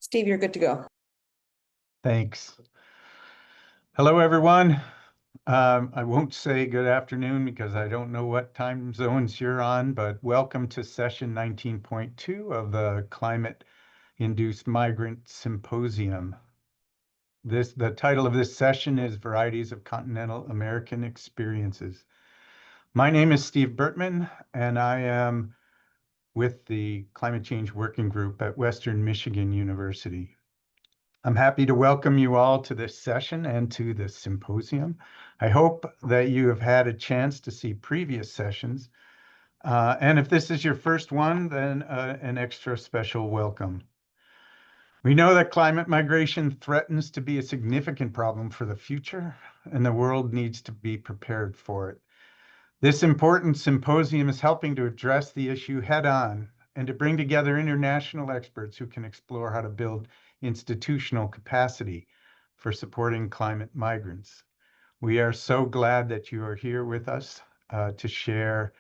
Steve, you're good to go. Thanks. Hello, everyone. I won't say good afternoon because I don't know what time zones you're on, but welcome to session 19.2 of the Climate-Induced Migrant Symposium. The title of this session is Varieties of Continental American Experiences. My name is Steve Bertman, and I am with the Climate Change Working Group at Western Michigan University. I'm happy to welcome you all to this session and to this symposium. I hope that you have had a chance to see previous sessions. And if this is your first one, then an extra special welcome. We know that climate migration threatens to be a significant problem for the future, and the world needs to be prepared for it. This important symposium is helping to address the issue head-on and to bring together international experts who can explore how to build institutional capacity for supporting climate migrants. We are so glad that you are here with us to share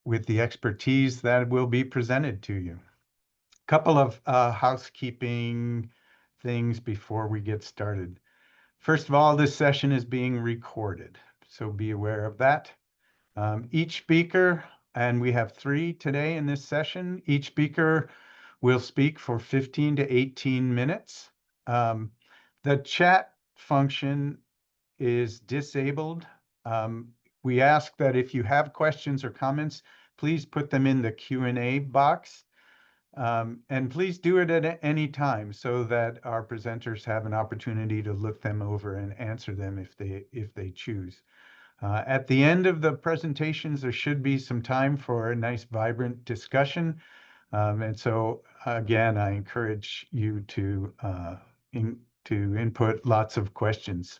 with the expertise that will be presented to you. A couple of housekeeping things before we get started. First of all, this session is being recorded, so be aware of that. Each speaker, and we have 3 today in this session, each speaker will speak for 15 to 18 minutes. The chat function is disabled. We ask that if you have questions or comments, please put them in the Q&A box. And please do it at any time so that our presenters have an opportunity to look them over and answer them if they choose. At the end of the presentations, there should be some time for a nice, vibrant discussion. And so, again, I encourage you to input lots of questions.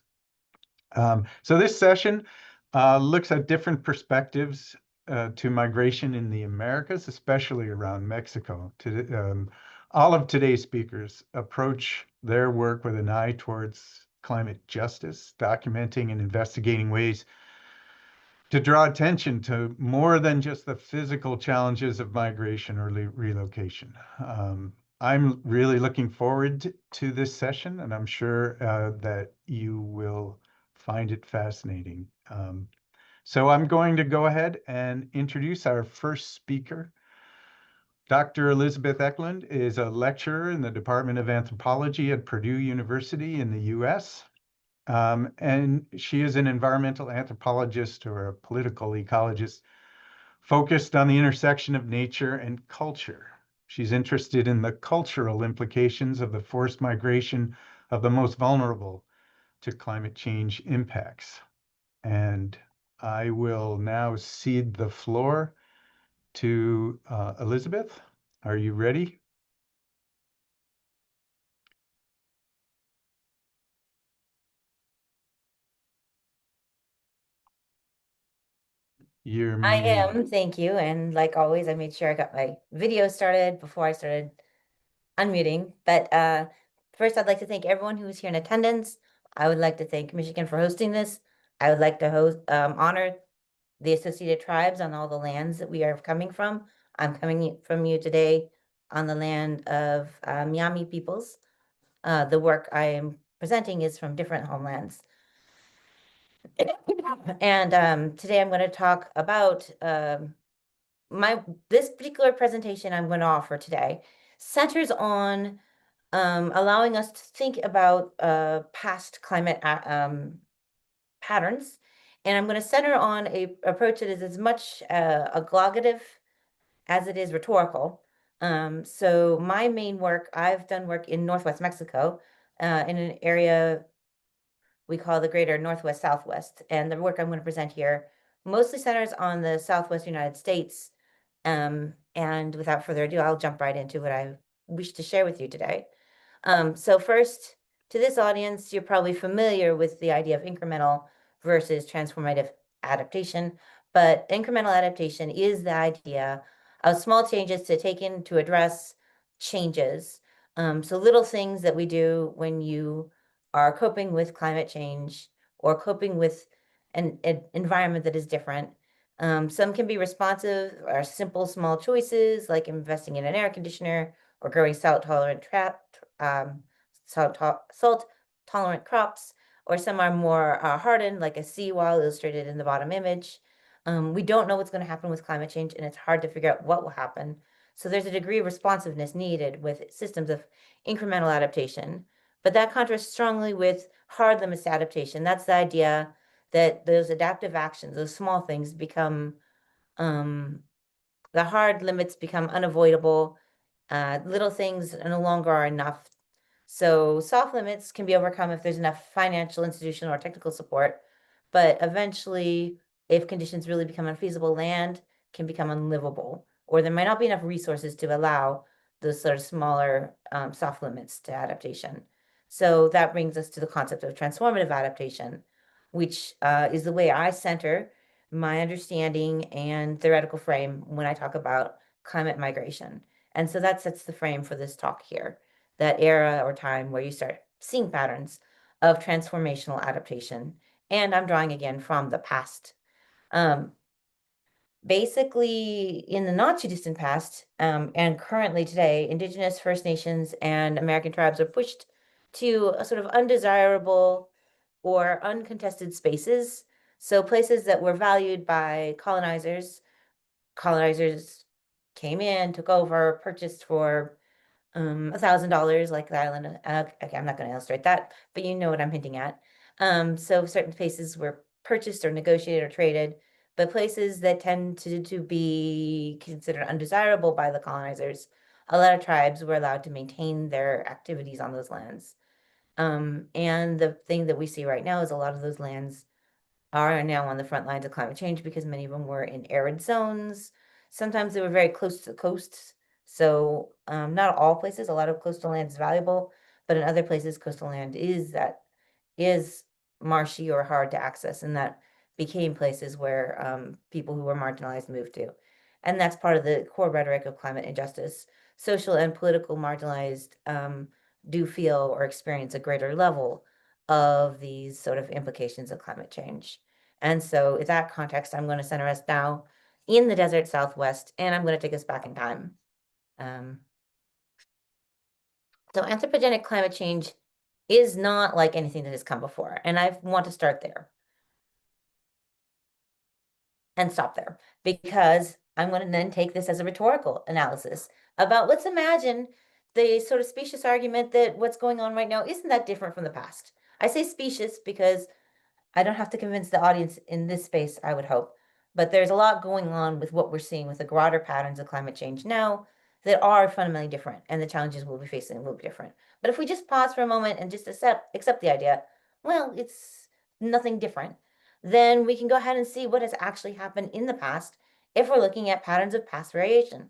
So this session looks at different perspectives to migration in the Americas, especially around Mexico. All of today's speakers approach their work with an eye towards climate justice, documenting and investigating ways to draw attention to more than just the physical challenges of migration or relocation. I'm really looking forward to this session, and I'm sure that you will find it fascinating. So I'm going to go ahead and introduce our first speaker. Dr. Elizabeth Eklund is a lecturer in the Department of Anthropology at Purdue University in the US. And she is an environmental anthropologist or a political ecologist focused on the intersection of nature and culture. She's interested in the cultural implications of the forced migration of the most vulnerable to climate change impacts. And I will now cede the floor to Elizabeth. Are you ready? You're I muted. am, thank you. And like always, I made sure I got my video started before I started unmuting. But first, I'd like to thank everyone who was here in attendance. I would like to thank Michigan for hosting this. I would like to honor the Associated Tribes on all the lands that we are coming from. I'm coming from you today on the land of Miami peoples. The work I am presenting is from different homelands. And today I'm going to talk about this particular presentation I'm going to offer today centers on allowing us to think about past climate patterns. And I'm going to center on a approach that is as much agglutinative as it is rhetorical. So my main work, I've done work in Northwest Mexico in an area we call the greater Northwest Southwest. And the work I'm going to present here mostly centers on the Southwest United States. And without further ado, I'll jump right into what I wish to share with you today. So first, to this audience, you're probably familiar with the idea of incremental versus transformative adaptation. But incremental adaptation is the idea of small changes to take in to address changes. So little things that we do when you are coping with climate change or coping with an environment that is different. Some can be responsive or simple, small choices like investing in an air conditioner or growing salt tolerant crops, or some are more hardened, like a seawall illustrated in the bottom image. We don't know what's going to happen with climate change, and it's hard to figure out what will happen. So there's a degree of responsiveness needed with systems of incremental adaptation. But that contrasts strongly with hard limits adaptation. That's the idea that those adaptive actions, those small things, become the hard limits become unavoidable. Little things no longer are enough. So soft limits can be overcome if there's enough financial, institutional, or technical support. But eventually, if conditions really become unfeasible, land can become unlivable, or there might not be enough resources to allow those sort of smaller soft limits to adaptation. So that brings us to the concept of transformative adaptation, which is the way I center my understanding and theoretical frame when I talk about climate migration. And so that sets the frame for this talk here, that era or time where you start seeing patterns of transformational adaptation. And I'm drawing again from the past. Basically, in the not too distant past, and currently today, Indigenous, First Nations, and American tribes are pushed to a sort of undesirable or uncontested spaces. So places that were valued by colonizers came in, took over, purchased for $1,000, like the island. Okay, I'm not going to illustrate that, but you know what I'm hinting at. So certain places were purchased or negotiated or traded, but places that tend to be considered undesirable by the colonizers, a lot of tribes were allowed to maintain their activities on those lands. And the thing that we see right now is a lot of those lands are now on the front lines of climate change because many of them were in arid zones. Sometimes they were very close to the coasts. So not all places, a lot of coastal land is valuable, but in other places, coastal land is marshy or hard to access, and that became places where people who were marginalized moved to. And that's part of the core rhetoric of climate injustice. Social and political marginalized do feel or experience a greater level of these sort of implications of climate change. And so in that context, I'm going to center us now in the desert Southwest, and I'm going to take us back in time. So anthropogenic climate change is not like anything that has come before. And I want to start there and stop there, because I'm going to then take this as a rhetorical analysis about, let's imagine the sort of specious argument that what's going on right now isn't that different from the past. I say specious because I don't have to convince the audience in this space, I would hope. But there's a lot going on with what we're seeing with the broader patterns of climate change now that are fundamentally different, and the challenges we'll be facing will be different. But if we just pause for a moment and just accept the idea, well, it's nothing different, then we can go ahead and see what has actually happened in the past if we're looking at patterns of past variation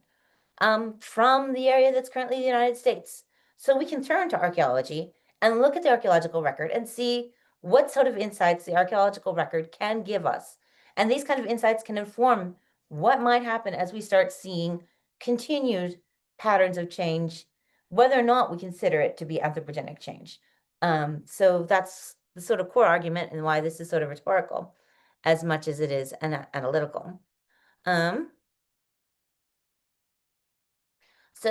from the area that's currently the United States. So we can turn to archaeology and look at the archaeological record and see what sort of insights the archaeological record can give us. And these kind of insights can inform what might happen as we start seeing continued patterns of change, whether or not we consider it to be anthropogenic change. So that's the sort of core argument and why this is sort of rhetorical as much as it is analytical. So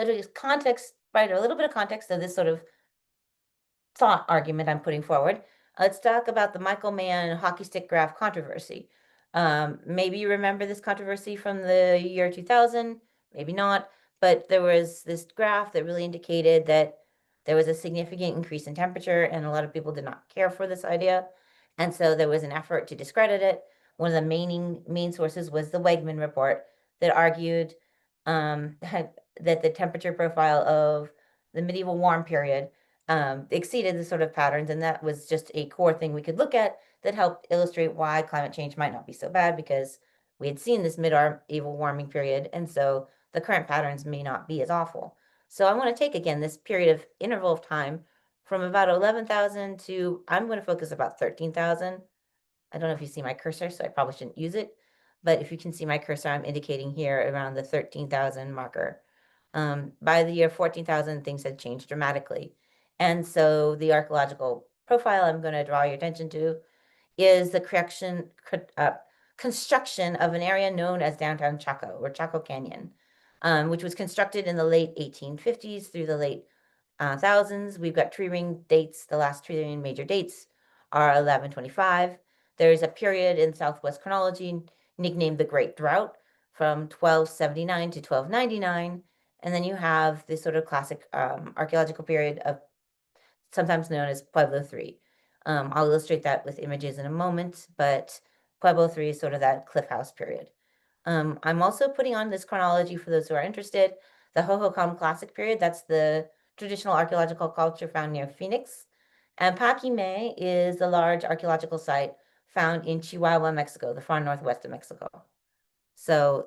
to context, right, a little bit of context of this sort of thought argument I'm putting forward, let's talk about the Michael Mann hockey stick graph controversy. Maybe you remember this controversy from the year 2000, maybe not, but there was this graph that really indicated that there was a significant increase in temperature, and a lot of people did not care for this idea. And so there was an effort to discredit it. One of the main sources was the Wegman report that argued that the temperature profile of the medieval warm period exceeded the sort of patterns, and that was just a core thing we could look at that helped illustrate why climate change might not be so bad, because we had seen this medieval warming period, and so the current patterns may not be as awful. So I want to take again this period of interval of time from about 11,000 to, I'm going to focus about 13,000. I don't know if you see my cursor, so I probably shouldn't use it, but if you can see my cursor, I'm indicating here around the 13,000 marker. By the year 14,000, things had changed dramatically. And so the archaeological profile I'm going to draw your attention to is the construction of an area known as downtown Chaco, or Chaco Canyon. which was constructed in the late 1850s through the late thousands. We've got tree ring dates. The last tree ring major dates are 1125. There's a period in Southwest chronology nicknamed the Great Drought from 1279 to 1299. And then you have this sort of classic archaeological period of sometimes known as Pueblo III. I'll illustrate that with images in a moment, but Pueblo III is sort of that cliff house period. I'm also putting on this chronology for those who are interested. The Hohokam Classic period, that's the traditional archaeological culture found near Phoenix. And Paquime is the large archaeological site found in Chihuahua, Mexico, the far northwest of Mexico. So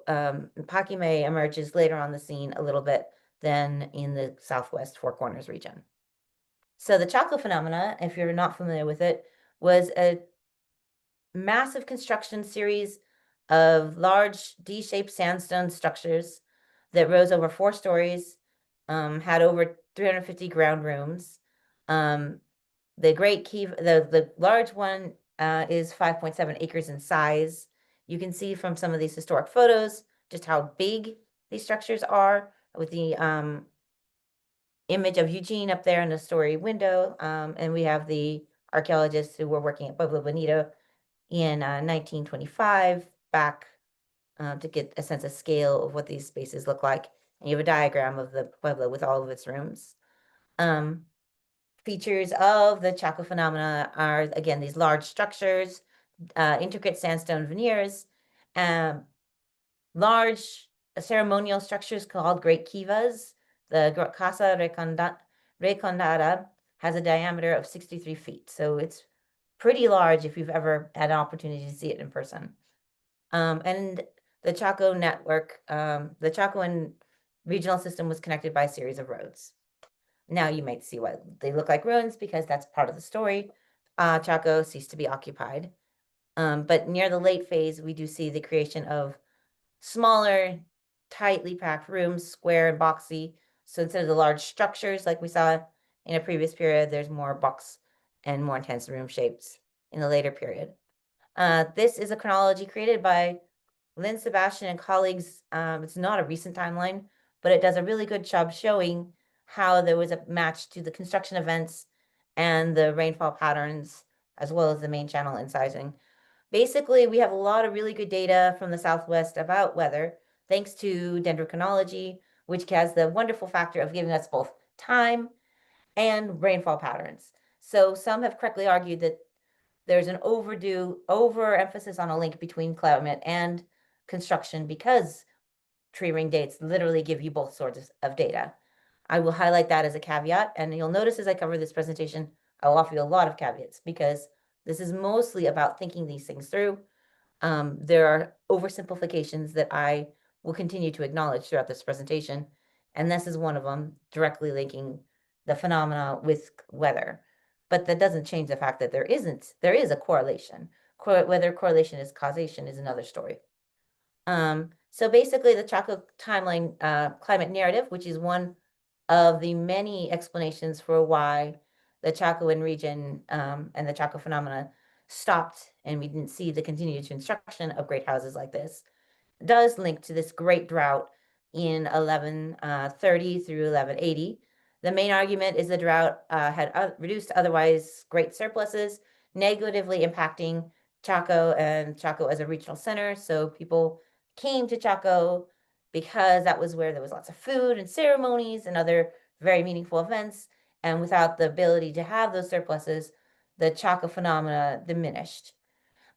Paquime emerges later on the scene a little bit than in the Southwest Four Corners region. So the Chaco phenomena, if you're not familiar with it, was a massive construction series of large D-shaped sandstone structures that rose over 4 stories, had over 350 ground rooms. The great key, the large one is 5.7 acres in size. You can see from some of these historic photos just how big these structures are, with the image of Eugene up there in the story window. And we have the archaeologists who were working at Pueblo Bonito in 1925 back to get a sense of scale of what these spaces look like. And you have a diagram of the Pueblo with all of its rooms. Features of the Chaco phenomena are, again, these large structures, intricate sandstone veneers, large ceremonial structures called great kivas. The Casa Recondada has a diameter of 63 feet. So it's pretty large if you've ever had an opportunity to see it in person. And the Chaco network, the Chaco and regional system was connected by a series of roads. Now you might see why they look like ruins, because that's part of the story. Chaco ceased to be occupied. But near the late phase, we do see the creation of smaller, tightly packed rooms, square and boxy. So instead of the large structures like we saw in a previous period, there's more box and more intense room shapes in the later period. This is a chronology created by Lynn Sebastian and colleagues. It's not a recent timeline, but it does a really good job showing how there was a match to the construction events and the rainfall patterns, as well as the main channel incising. Basically, we have a lot of really good data from the Southwest about weather, thanks to dendrochronology, which has the wonderful factor of giving us both time and rainfall patterns. So some have correctly argued that there's an overemphasis on a link between climate and construction, because tree ring dates literally give you both sorts of data. I will highlight that as a caveat, and you'll notice as I cover this presentation, I will offer you a lot of caveats, because this is mostly about thinking these things through. There are oversimplifications that I will continue to acknowledge throughout this presentation, and this is one of them, directly linking the phenomena with weather. But that doesn't change the fact that there is a correlation. Whether correlation is causation is another story. So basically the Chaco timeline climate narrative, which is one of the many explanations for why the Chacoan region and the Chaco phenomena stopped, and we didn't see the continued construction of great houses like this, does link to this great drought in 1130 through 1180. The main argument is the drought had reduced otherwise great surpluses, negatively impacting Chaco and Chaco as a regional center. So people came to Chaco because that was where there was lots of food and ceremonies and other very meaningful events. And without the ability to have those surpluses, the Chaco phenomena diminished.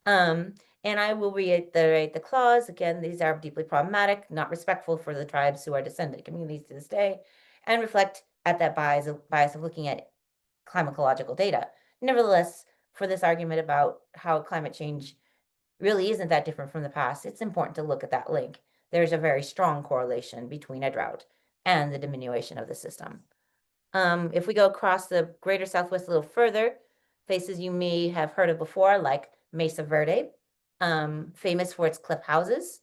And I will reiterate the clause. Again, these are deeply problematic, not respectful for the tribes who are descendant communities to this day, and reflect at that bias of looking at climatological data. Nevertheless, for this argument about how climate change really isn't that different from the past, it's important to look at that link. There's a very strong correlation between a drought and the diminution of the system. If we go across the greater Southwest a little further, places you may have heard of before, like Mesa Verde, famous for its cliff houses.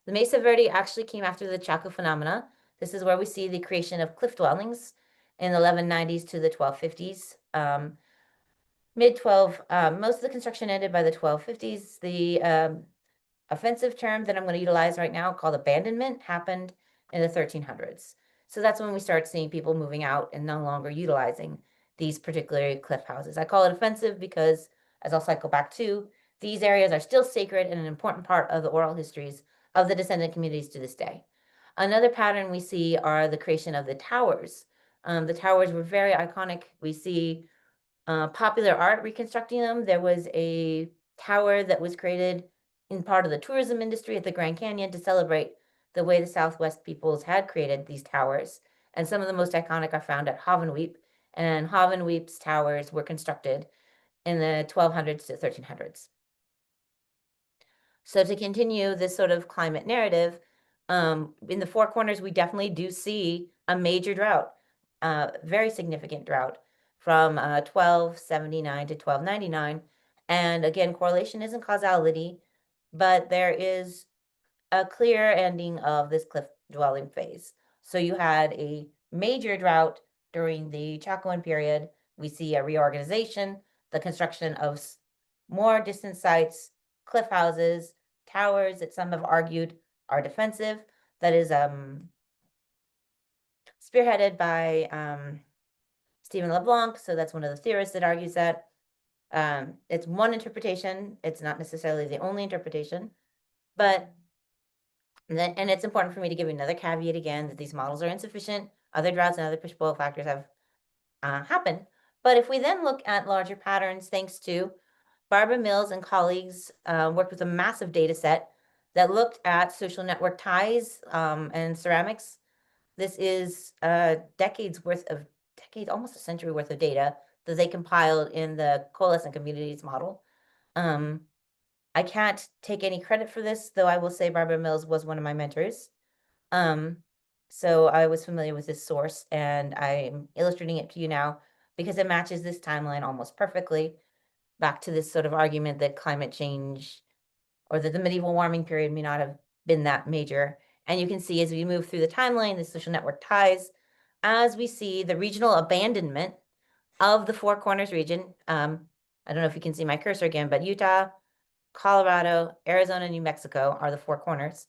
The Mesa Verde actually came after the Chaco phenomena. This is where we see the creation of cliff dwellings in the 1190s to the 1250s. Most of the construction ended by the 1250s. The offensive term that I'm going to utilize right now, called abandonment, happened in the 1300s. So that's when we start seeing people moving out and no longer utilizing these particular cliff houses. I call it offensive because, as I'll cycle back to, these areas are still sacred and an important part of the oral histories of the descendant communities to this day. Another pattern we see are the creation of the towers. The towers were very iconic. We see popular art reconstructing them. There was a tower that was created in part of the tourism industry at the Grand Canyon to celebrate the way the Southwest peoples had created these towers. And some of the most iconic are found at Havenweep. And Havenweep's towers were constructed in the 1200s to 1300s. So to continue this sort of climate narrative, in the Four Corners, we definitely do see a major drought, very significant drought from 1279 to 1299. And again, correlation isn't causality, but there is a clear ending of this cliff dwelling phase. So you had a major drought during the Chacoan period. We see a reorganization, the construction of more distant sites, cliff houses, towers that some have argued are defensive. That is spearheaded by Stephen LeBlanc. So that's one of the theorists that argues that. It's one interpretation. It's not necessarily the only interpretation, but and it's important for me to give you another caveat again that these models are insufficient. Other droughts and other push pull factors have happened. But if we then look at larger patterns, thanks to Barbara Mills and colleagues worked with a massive data set that looked at social network ties and ceramics. This is decades, almost a century worth of data that they compiled in the coalescent communities model. I can't take any credit for this, though I will say Barbara Mills was one of my mentors. So I was familiar with this source, and I'm illustrating it to you now because it matches this timeline almost perfectly back to this sort of argument that climate change or that the medieval warming period may not have been that major. And you can see as we move through the timeline, the social network ties, as we see the regional abandonment of the Four Corners region. I don't know if you can see my cursor again, but Utah, Colorado, Arizona, New Mexico are the Four Corners.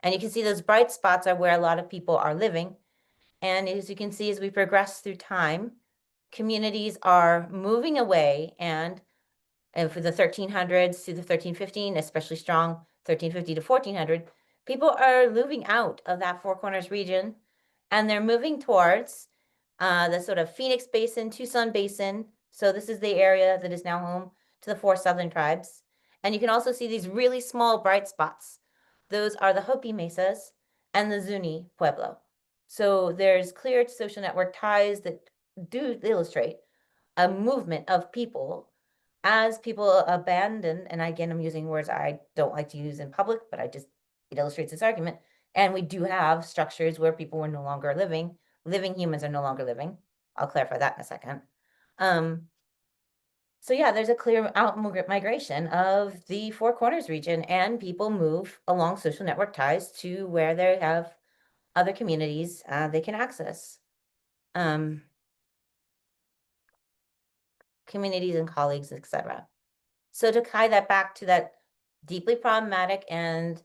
And you can see those bright spots are where a lot of people are living. And as you can see, as we progress through time, communities are moving away and for the 1300s to the 1315, especially strong 1350 to 1400, people are moving out of that Four Corners region, and they're moving towards the sort of Phoenix Basin, Tucson Basin. So this is the area that is now home to the four southern tribes. And you can also see these really small bright spots. Those are the Hopi Mesas and the Zuni Pueblo. So there's clear social network ties that do illustrate a movement of people as people abandon, and again, I'm using words I don't like to use in public, but it illustrates this argument. And we do have structures where people were no longer living humans are no longer living. I'll clarify that in a second. So yeah, there's a clear out migration of the Four Corners region, and people move along social network ties to where they have other communities they can access. Communities and colleagues, etc. So to tie that back to that deeply problematic and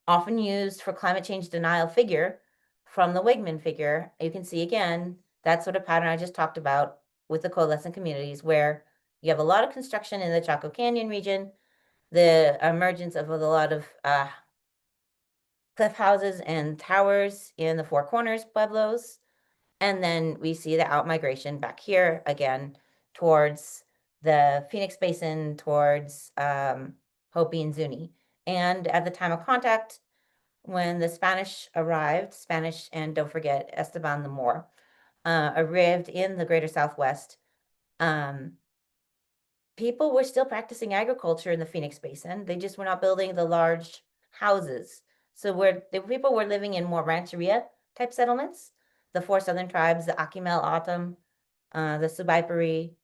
often used for climate change denial figure from the Wigman figure, you can see again that sort of pattern I just talked about with the coalescent communities, where you have a lot of construction in the Chaco Canyon region, the emergence of a lot of cliff houses and towers in the Four Corners Pueblos, and then we see the outmigration back here again towards the Phoenix Basin, towards Hopi and Zuni. And at the time of contact, when the Spanish arrived, Spanish, and don't forget Esteban the Moor, arrived in the greater Southwest, people were still practicing agriculture in the Phoenix Basin. They just were not building the large houses. So where the people were living in more rancheria type settlements, the four southern tribes, the Akimel Autumn, the Subaipuri,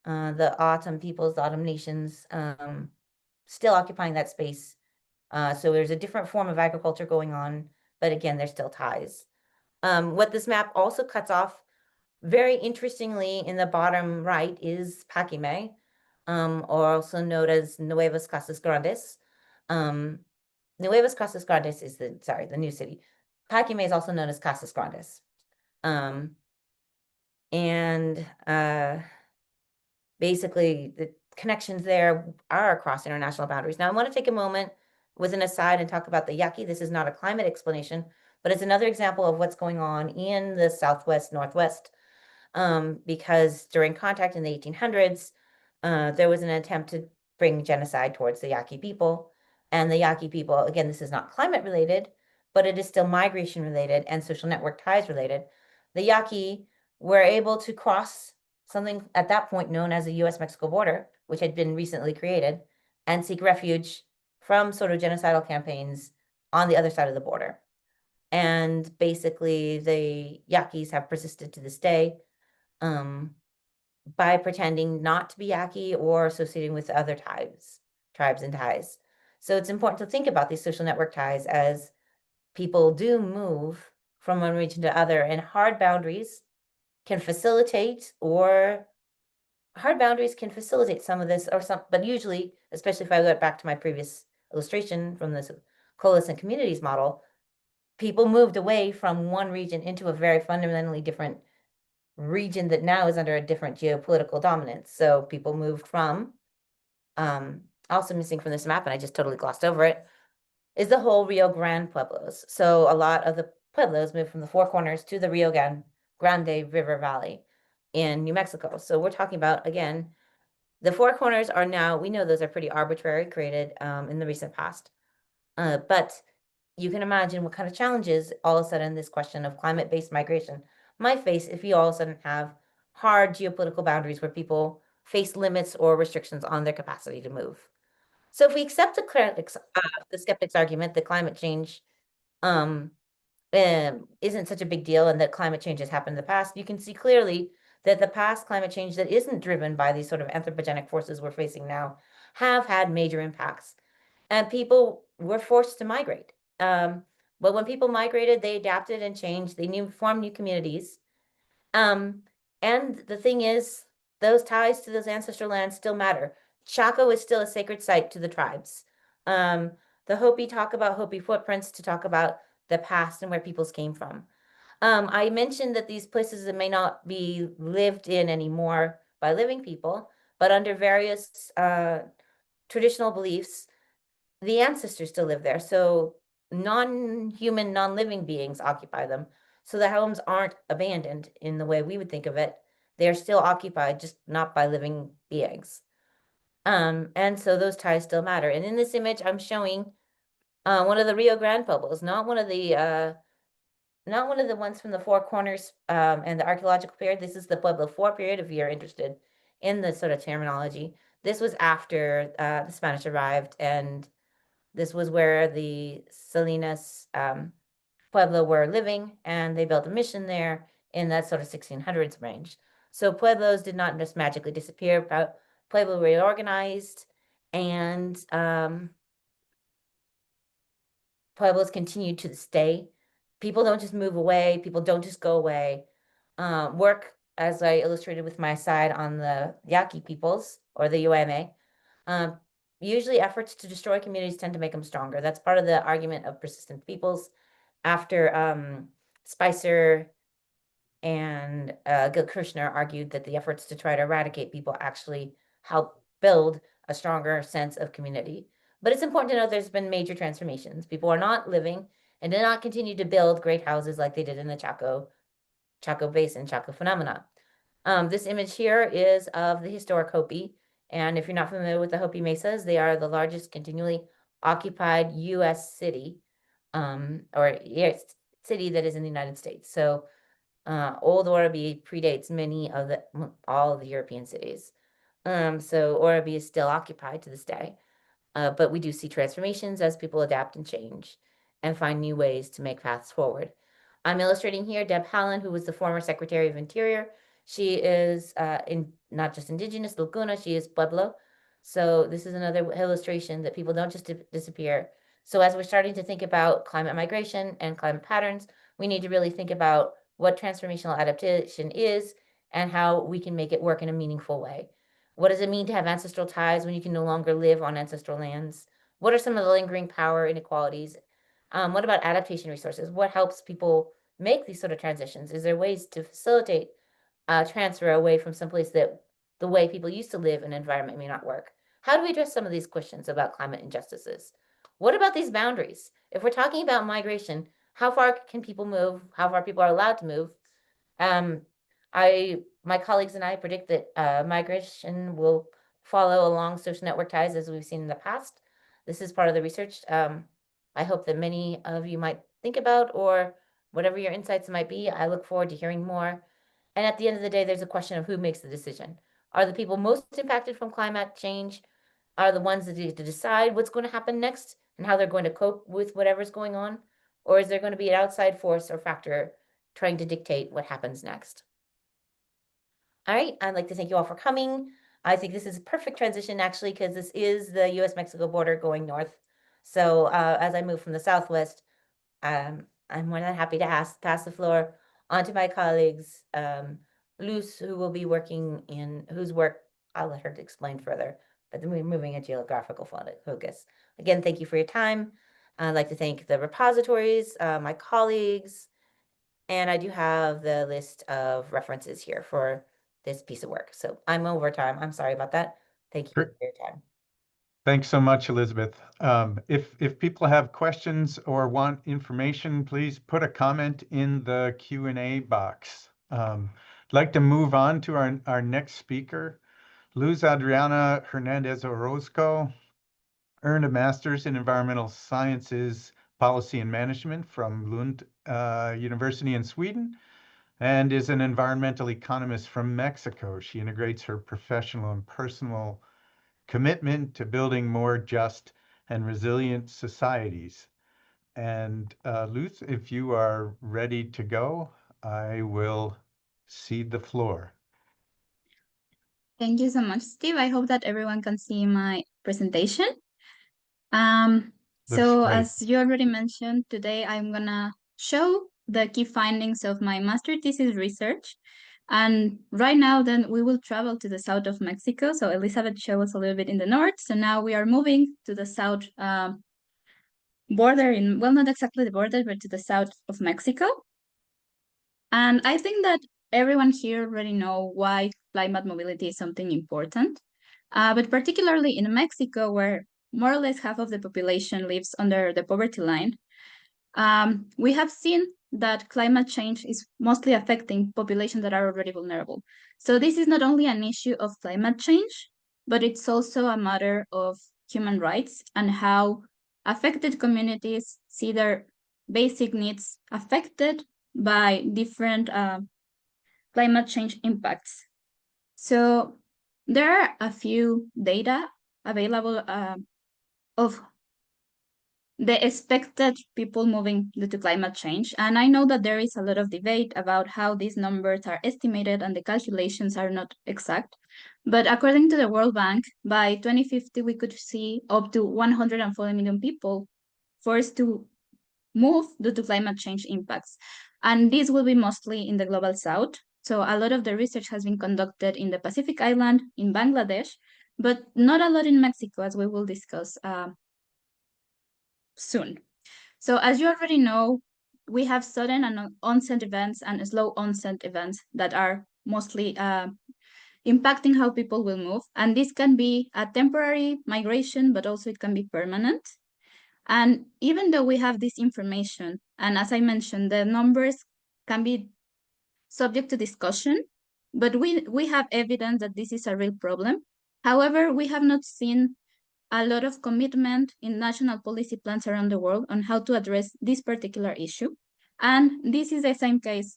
the Autumn peoples, the Autumn nations, still occupying that space. So there's a different form of agriculture going on, but again, there's still ties. What this map also cuts off, very interestingly, in the bottom right is Paquimé, or also known as Nuevas Casas Grandes. Nuevas Casas Grandes is the new city. Pacume is also known as Casas Grandes. And basically the connections there are across international boundaries. Now I want to take a moment with an aside and talk about the Yaqui. This is not a climate explanation, but it's another example of what's going on in the Southwest, Northwest, because during contact in the 1800s, there was an attempt to bring genocide towards the Yaqui people. And the Yaqui people, again, this is not climate related, but it is still migration related and social network ties related. The Yaqui were able to cross something at that point known as the US-Mexico border, which had been recently created, and seek refuge from sort of genocidal campaigns on the other side of the border. And basically, the Yaquis have persisted to this day by pretending not to be Yaqui or associating with other tribes and ties. So it's important to think about these social network ties as people do move from one region to other, and hard boundaries can facilitate some of this, but usually, especially if I went back to my previous illustration from this coalescent communities model, people moved away from one region into a very fundamentally different region that now is under a different geopolitical dominance. So people moved from, also missing from this map, and I just totally glossed over it, is the whole Rio Grande Pueblos. So a lot of the Pueblos moved from the Four Corners to the Rio Grande River Valley in New Mexico. So we're talking about, again, the Four Corners are now, we know those are pretty arbitrary, created in the recent past. But you can imagine what kind of challenges all of a sudden this question of climate-based migration might face if you all of a sudden have hard geopolitical boundaries where people face limits or restrictions on their capacity to move. So if we accept the skeptics' argument that climate change isn't such a big deal and that climate change has happened in the past, you can see clearly that the past climate change that isn't driven by these sort of anthropogenic forces we're facing now have had major impacts. And people were forced to migrate. But when people migrated, they adapted and changed. They formed new communities. And the thing is, those ties to those ancestral lands still matter. Chaco is still a sacred site to the tribes. The Hopi talk about Hopi footprints to talk about the past and where peoples came from. I mentioned that these places may not be lived in anymore by living people, but under various traditional beliefs, the ancestors still live there. So non-human, non-living beings occupy them. So the homes aren't abandoned in the way we would think of it. They're still occupied, just not by living beings. And so those ties still matter. And in this image, I'm showing one of the Rio Grande Pueblos, not one of the ones from the Four Corners and the archaeological period. This is the Pueblo IV period, if you're interested in the sort of terminology. This was after the Spanish arrived, and this was where the Salinas Pueblo were living, and they built a mission there in that sort of 1600s range. So Pueblos did not just magically disappear, but Pueblo reorganized, and Pueblos continued to this day. People don't just move away. People don't just go away. Work, as I illustrated with my side on the Yaqui peoples or the UMA, usually efforts to destroy communities tend to make them stronger. That's part of the argument of persistent peoples. After Spicer and Gil Kirchner argued that the efforts to try to eradicate people actually help build a stronger sense of community. But it's important to know there's been major transformations. People are not living and did not continue to build great houses like they did in the Chaco Basin, Chaco phenomena. This image here is of the historic Hopi. And if you're not familiar with the Hopi Mesas, they are the largest continually occupied U.S. city, or city that is in the United States. So Old Orabi predates all of the European cities. So Orabi is still occupied to this day. But we do see transformations as people adapt and change and find new ways to make paths forward. I'm illustrating here Deb Haaland, who was the former Secretary of Interior. She is not just indigenous, Laguna, she is Pueblo. So this is another illustration that people don't just disappear. So as we're starting to think about climate migration and climate patterns, we need to really think about what transformational adaptation is and how we can make it work in a meaningful way. What does it mean to have ancestral ties when you can no longer live on ancestral lands? What are some of the lingering power inequalities What about adaptation resources? What helps people make these sort of transitions? Is there ways to facilitate transfer away from someplace that the way people used to live and environment may not work? How do we address some of these questions about climate injustices? What about these boundaries? If we're talking about migration, how far can people move? How far people are allowed to move? Um, my colleagues and I predict that migration will follow along social network ties as we've seen in the past. This is part of the research. I hope that many of you might think about, or whatever your insights might be. I look forward to hearing more. And at the end of the day, there's a question of who makes the decision. Are the people most impacted from climate change are the ones that need to decide what's going to happen next and how they're going to cope with whatever's going on? Or is there going to be an outside force or factor trying to dictate what happens next? All right, I'd like to thank you all for coming. I think this is a perfect transition actually, because this is the US-Mexico border going north. So as I move from the southwest, I'm more than happy to pass the floor on to my colleagues, Luz, who will be working in, whose work I'll let her explain further, but then we're moving a geographical focus. Again, thank you for your time. I'd like to thank the repositories, my colleagues, and I do have the list of references here for this piece of work. So I'm over time. I'm sorry about that. Thank you Great. for your time. Thanks so much, Elizabeth. If people have questions or want information, please put a comment in the Q&A box. I'd like to move on to our next speaker. Luz Adriana Hernandez Orozco earned a master's in environmental sciences, policy and management from Lund University in Sweden, and is an environmental economist from Mexico. She integrates her professional and personal commitment to building more just and resilient societies. And Luz, if you are ready to go, I will cede the floor. Thank you so much, Steve. I hope that everyone can see my presentation. So great. as you already mentioned, today I'm gonna show the key findings of my master thesis research. And right now, then we will travel to the south of Mexico. So Elizabeth showed us a little bit in the north. So now we are moving to the south border well, not exactly the border, but to the south of Mexico. And I think that everyone here already know why climate mobility is something important. But particularly in Mexico, where more or less half of the population lives under the poverty line, we have seen that climate change is mostly affecting populations that are already vulnerable. So this is not only an issue of climate change, but it's also a matter of human rights and how affected communities see their basic needs affected by different climate change impacts. So there are a few data available of the expected people moving due to climate change. And I know that there is a lot of debate about how these numbers are estimated and the calculations are not exact. But according to the World Bank, by 2050, we could see up to 140 million people forced to move due to climate change impacts. And this will be mostly in the global south. So a lot of the research has been conducted in the Pacific Island, in Bangladesh, but not a lot in Mexico, as we will discuss soon. So as you already know, we have sudden and onset events and slow onset events that are mostly impacting how people will move. And this can be a temporary migration, but also it can be permanent. And even though we have this information, and as I mentioned, the numbers can be subject to discussion, but we have evidence that this is a real problem. However, we have not seen a lot of commitment in national policy plans around the world on how to address this particular issue. And this is the same case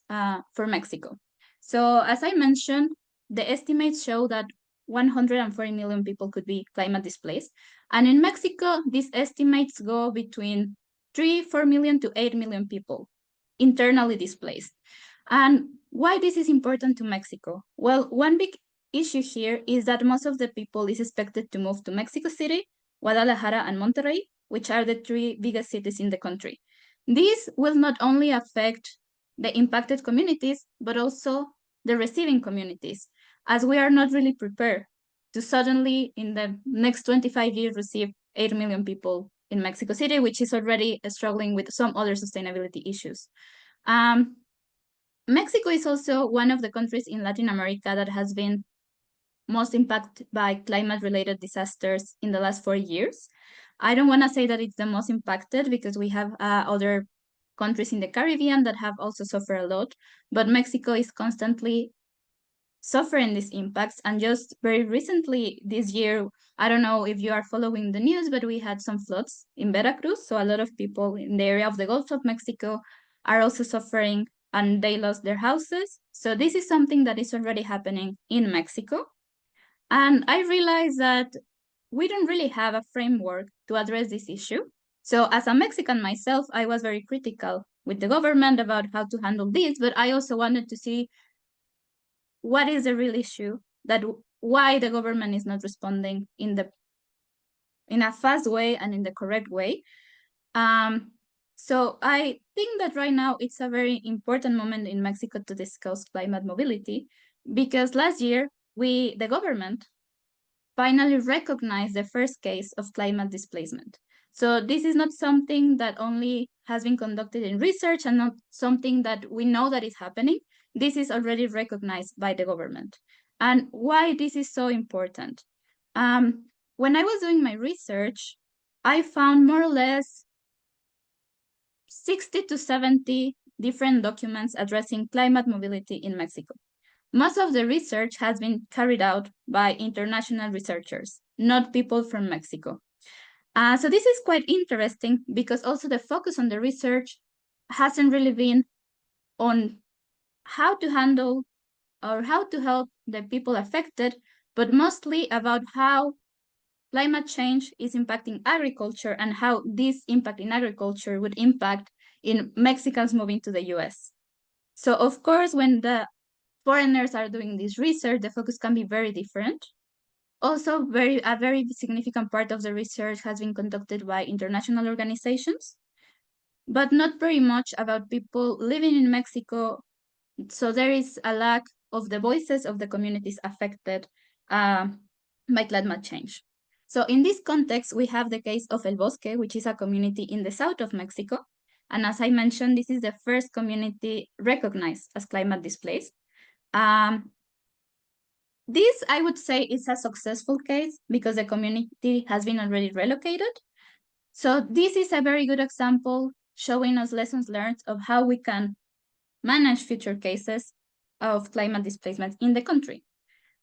for Mexico. So as I mentioned, the estimates show that 140 million people could be climate displaced. And in Mexico, these estimates go between 4 million to 8 million people internally displaced. And why this is important to Mexico? Well, one big issue here is that most of the people is expected to move to Mexico City, Guadalajara, and Monterrey, which are the 3 biggest cities in the country. This will not only affect the impacted communities, but also the receiving communities, as we are not really prepared to suddenly, in the next 25 years, receive 8 million people in Mexico City, which is already struggling with some other sustainability issues. Mexico is also one of the countries in Latin America that has been most impacted by climate-related disasters in the last 4 years. I don't want to say that it's the most impacted because we have other countries in the Caribbean that have also suffered a lot, but Mexico is constantly suffering these impacts. And just very recently this year, I don't know if you are following the news, but we had some floods in Veracruz. So a lot of people in the area of the Gulf of Mexico are also suffering and they lost their houses. So this is something that is already happening in Mexico. And I realized that we don't really have a framework to address this issue. So as a Mexican myself, I was very critical with the government about how to handle this, but I also wanted to see what is the real issue, that why the government is not responding in a fast way and in the correct way. So I think that right now it's a very important moment in Mexico to discuss climate mobility, because last year the government finally recognized the first case of climate displacement. So this is not something that only has been conducted in research and not something that we know that is happening. This is already recognized by the government. And why this is so important? When I was doing my research, I found more or less 60 to 70 different documents addressing climate mobility in Mexico. Most of the research has been carried out by international researchers, not people from Mexico. So this is quite interesting because also the focus on the research hasn't really been on how to handle or how to help the people affected, but mostly about how climate change is impacting agriculture and how this impact in agriculture would impact in Mexicans moving to the US. So of course, when the foreigners are doing this research, the focus can be very different. Also, a very significant part of the research has been conducted by international organizations, but not very much about people living in Mexico. So there is a lack of the voices of the communities affected by climate change. So in this context, we have the case of El Bosque, which is a community in the south of Mexico. And as I mentioned, this is the first community recognized as climate displaced. This, I would say, is a successful case because the community has been already relocated. So this is a very good example showing us lessons learned of how we can manage future cases of climate displacement in the country.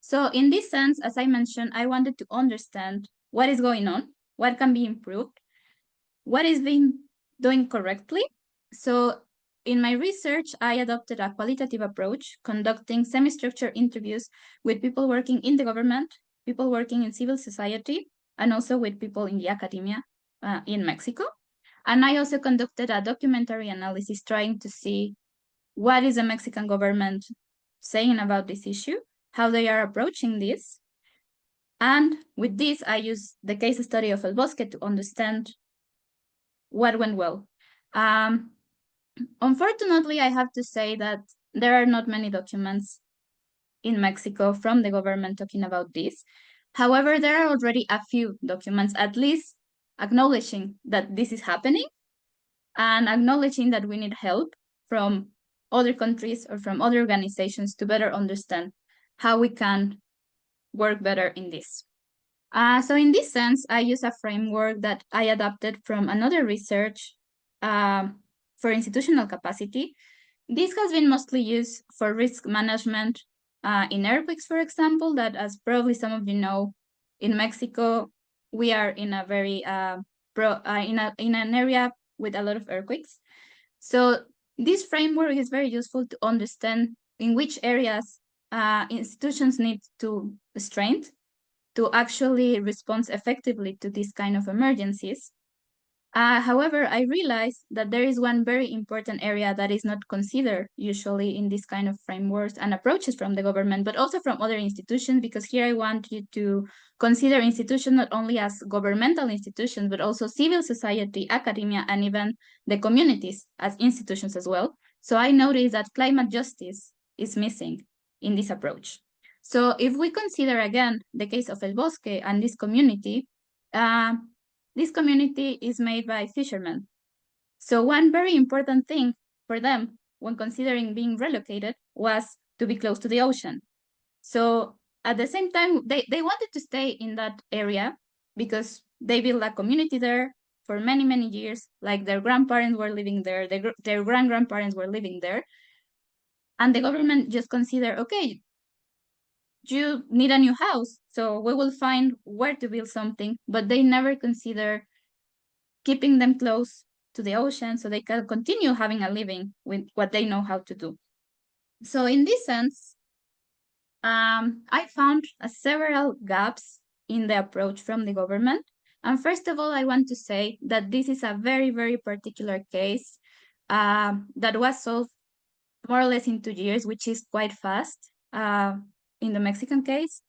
So in this sense, as I mentioned, I wanted to understand what is going on, what can be improved, what is being doing correctly. So in my research, I adopted a qualitative approach, conducting semi-structured interviews with people working in the government, people working in civil society, and also with people in the academia in Mexico. And I also conducted a documentary analysis trying to see what is the Mexican government saying about this issue, how they are approaching this. And with this, I used the case study of El Bosque to understand what went well. Unfortunately, I have to say that there are not many documents in Mexico from the government talking about this. However, there are already a few documents, at least acknowledging that this is happening and acknowledging that we need help from other countries or from other organizations to better understand how we can work better in this. So in this sense, I use a framework that I adapted from another research for institutional capacity. This has been mostly used for risk management in earthquakes, for example, that as probably some of you know, in Mexico, we are in a very in an area with a lot of earthquakes. So this framework is very useful to understand in which areas institutions need to strengthen to actually respond effectively to these kind of emergencies. However, I realized that there is one very important area that is not considered usually in this kind of frameworks and approaches from the government, but also from other institutions, because here I want you to consider institutions not only as governmental institutions, but also civil society, academia, and even the communities as institutions as well. So I noticed that climate justice is missing in this approach. So if we consider again the case of El Bosque and this community, this community is made by fishermen. So one very important thing for them when considering being relocated was to be close to the ocean. So at the same time, they wanted to stay in that area because they built a community there for many, many years. Like their grandparents were living there, their grand-grandparents were living there. And the government just considered, okay, you need a new house, so we will find where to build something. But they never consider keeping them close to the ocean so they can continue having a living with what they know how to do. So in this sense, I found several gaps in the approach from the government. And first of all, I want to say that this is a very, very particular case that was solved more or less in 2 years, which is quite fast in the Mexican case.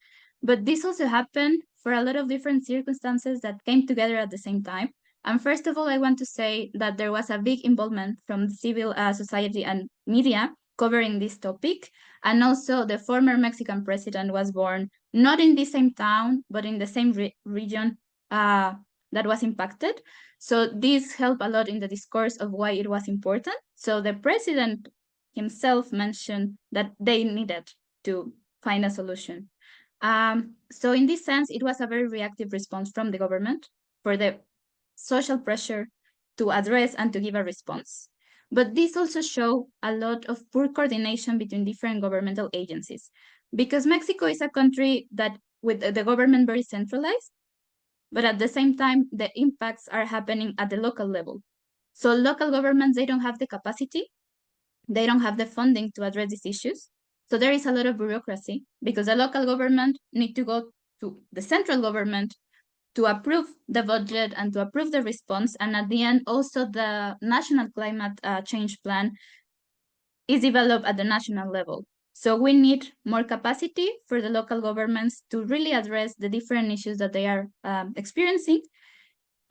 But this also happened for a lot of different circumstances that came together at the same time. And first of all, I want to say that there was a big involvement from civil society and media covering this topic. And also the former Mexican president was born not in the same town, but in the same region that was impacted. So this helped a lot in the discourse of why it was important. So the president himself mentioned that they needed to find a solution. So in this sense, it was a very reactive response from the government for the social pressure to address and to give a response. But this also showed a lot of poor coordination between different governmental agencies, because Mexico is a country that with the government very centralized, but at the same time, the impacts are happening at the local level. So local governments, they don't have the capacity, they don't have the funding to address these issues. So there is a lot of bureaucracy because the local government need to go to the central government to approve the budget and to approve the response. And at the end, also the national climate change plan is developed at the national level. So we need more capacity for the local governments to really address the different issues that they are experiencing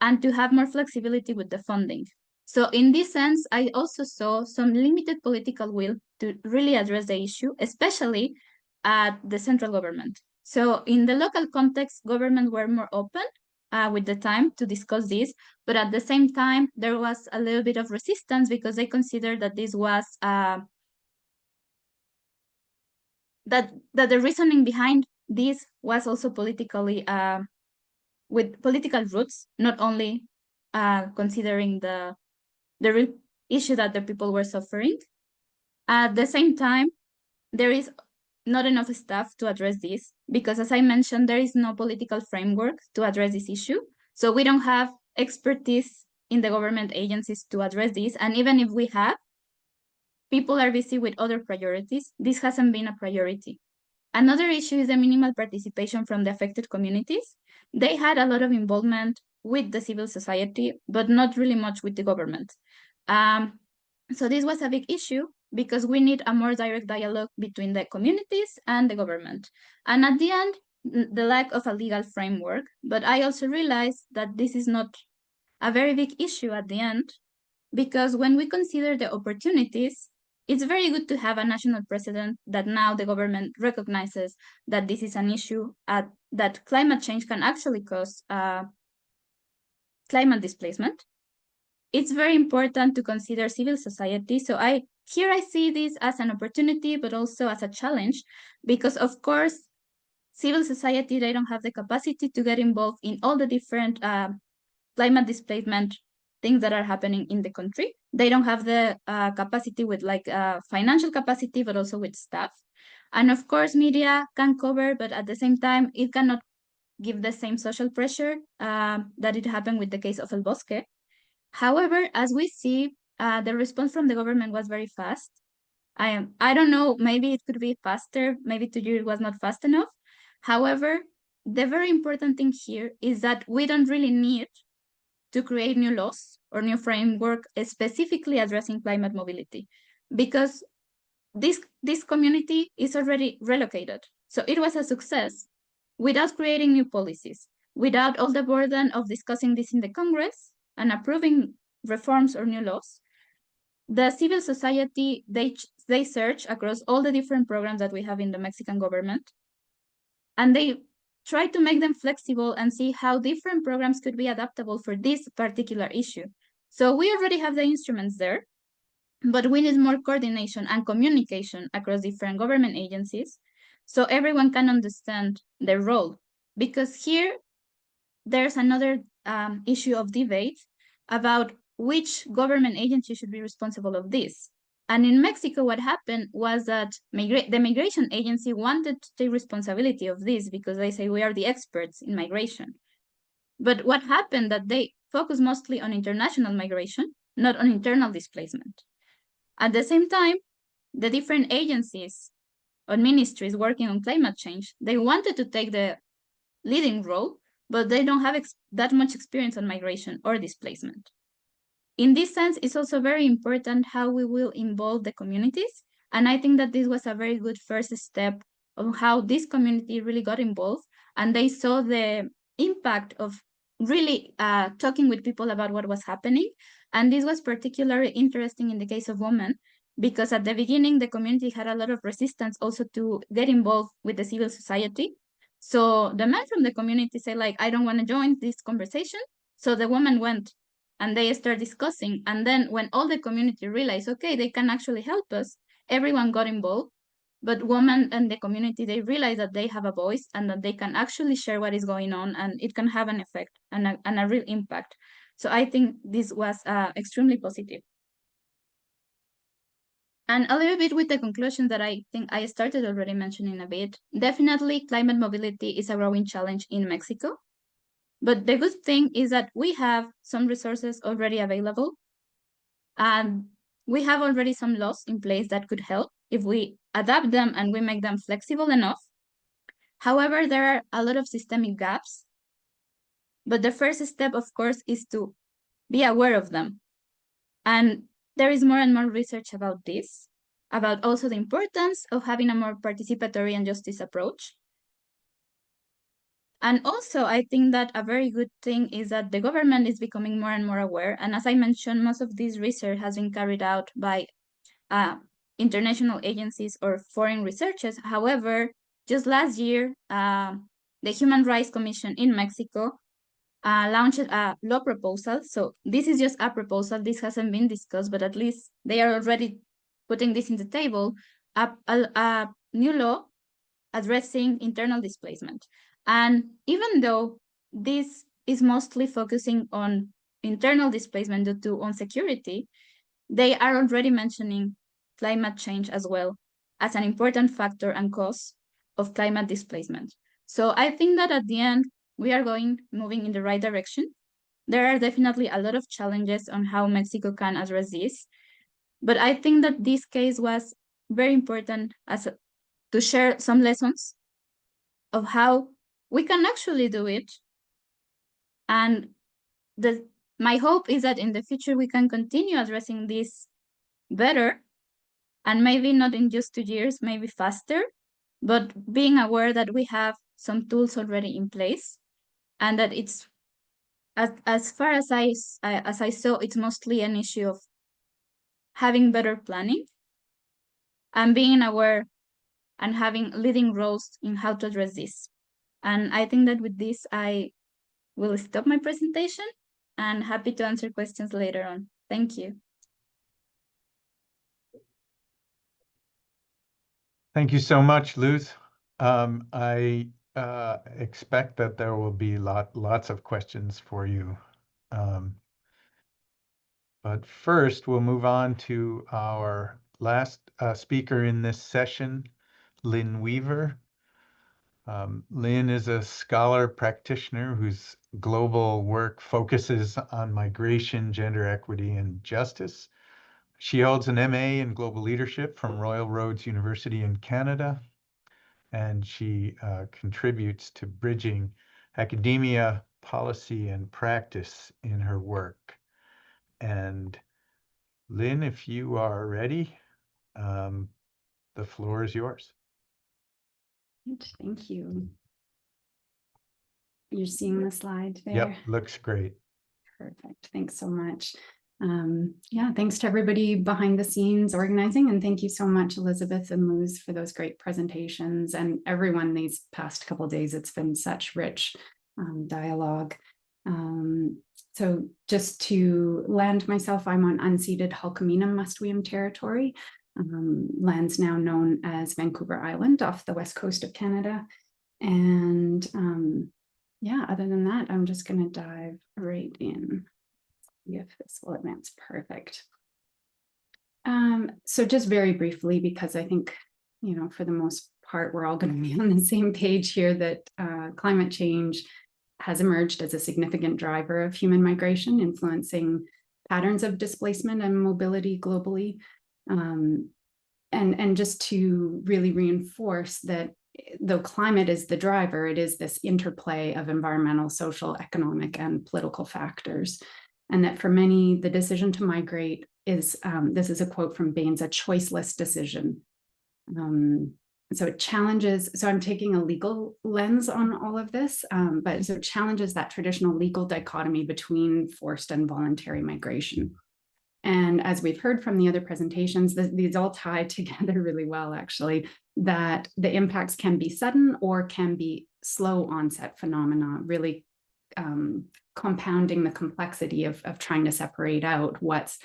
and to have more flexibility with the funding. So in this sense, I also saw some limited political will to really address the issue, especially at the central government. So in the local context, governments were more open with the time to discuss this, but at the same time, there was a little bit of resistance because they considered that this was that the reasoning behind this was also politically with political roots, not only considering the real issue that the people were suffering. At the same time, there is not enough staff to address this because, as I mentioned, there is no political framework to address this issue. So we don't have expertise in the government agencies to address this. And even if we have, people are busy with other priorities. This hasn't been a priority. Another issue is the minimal participation from the affected communities. They had a lot of involvement with the civil society, but not really much with the government. So this was a big issue because we need a more direct dialogue between the communities and the government. And at the end, the lack of a legal framework. But I also realized that this is not a very big issue at the end, because when we consider the opportunities, it's very good to have a national president that now the government recognizes that this is an issue, that climate change can actually cause climate displacement. It's very important to consider civil society. So I see this as an opportunity, but also as a challenge, because of course, civil society, they don't have the capacity to get involved in all the different climate displacement things that are happening in the country. They don't have the capacity with financial capacity, but also with staff. And of course, media can cover, but at the same time, it cannot give the same social pressure that it happened with the case of El Bosque. However, as we see, the response from the government was very fast. I don't know, maybe it could be faster, maybe to you it was not fast enough. However, the very important thing here is that we don't really need to create new laws or new framework specifically addressing climate mobility, because this community is already relocated. So it was a success without creating new policies, without all the burden of discussing this in the Congress and approving reforms or new laws. The civil society, they search across all the different programs that we have in the Mexican government, and they try to make them flexible and see how different programs could be adaptable for this particular issue. So we already have the instruments there, but we need more coordination and communication across different government agencies so everyone can understand their role. Because here, there's another issue of debate about which government agency should be responsible of this. And in Mexico, what happened was that the migration agency wanted to take responsibility of this because they say we are the experts in migration. But what happened that they focus mostly on international migration, not on internal displacement. At the same time, the different agencies or ministries working on climate change, they wanted to take the leading role, but they don't have that much experience on migration or displacement. In this sense, it's also very important how we will involve the communities. And I think that this was a very good first step of how this community really got involved. And they saw the impact of really talking with people about what was happening. And this was particularly interesting in the case of women, because at the beginning, the community had a lot of resistance also to get involved with the civil society. So the men from the community say, like, I don't want to join this conversation. So the woman went and they start discussing. And then when all the community realized, okay, they can actually help us, everyone got involved. But women and the community, they realize that they have a voice and that they can actually share what is going on, and it can have an effect and a real impact. So I think this was extremely positive. And a little bit with the conclusion that I think I started already mentioning a bit, definitely climate mobility is a growing challenge in Mexico. But the good thing is that we have some resources already available, and we have already some laws in place that could help if we adapt them and we make them flexible enough. However, there are a lot of systemic gaps. But the first step, of course, is to be aware of them. And there is more and more research about this, about also the importance of having a more participatory and justice approach. And also, I think that a very good thing is that the government is becoming more and more aware. And as I mentioned, most of this research has been carried out by international agencies or foreign researchers. However, just last year, the Human Rights Commission in Mexico launched a law proposal. So this is just a proposal. This hasn't been discussed, but at least they are already putting this in the table, a new law addressing internal displacement. And even though this is mostly focusing on internal displacement due to insecurity, they are already mentioning climate change as well as an important factor and cause of climate displacement. So I think that at the end, we are moving in the right direction. There are definitely a lot of challenges on how Mexico can address this. But I think that this case was very important to share some lessons of how we can actually do it. And my hope is that in the future we can continue addressing this better, and maybe not in just 2 years, maybe faster, but being aware that we have some tools already in place, and that it's as far as I saw, it's mostly an issue of having better planning and being aware and having leading roles in how to address this. And I think that with this, I will stop my presentation and happy to answer questions later on. Thank you. Thank you so much, Luz. I expect that there will be lots of questions for you. But first, we'll move on to our last speaker in this session, Lynn Weaver. Lynn is a scholar practitioner whose global work focuses on migration, gender equity, and justice. She holds an MA in global leadership from Royal Roads University in Canada, and she contributes to bridging academia, policy, and practice in her work. And Lynn, if you are ready, the floor is yours. Thank you. You're seeing the slide there? Yep, looks great. Perfect. Thanks so much. Yeah, thanks to everybody behind the scenes organizing, and thank you so much, Elizabeth and Luz, for those great presentations, and everyone these past couple of days. It's been such rich dialogue. So just to land myself, I'm on unceded Hulkaminam Musqueam territory, lands now known as Vancouver Island off the west coast of Canada. And yeah, other than that, I'm just going to dive right in. If this will advance, perfect. So just very briefly, because I think, you know, for the most part, we're all going to be on the same page here that climate change has emerged as a significant driver of human migration, influencing patterns of displacement and mobility globally. And just to really reinforce that though climate is the driver, it is this interplay of environmental, social, economic, and political factors. And that for many, the decision to migrate is, this is a quote from Baines, a choiceless decision. So it challenges, so I'm taking a legal lens on all of this, but so it challenges that traditional legal dichotomy between forced and voluntary migration. And as we've heard from the other presentations, these all tie together really well, actually, that the impacts can be sudden or can be slow onset phenomena, really compounding the complexity of trying to separate out what's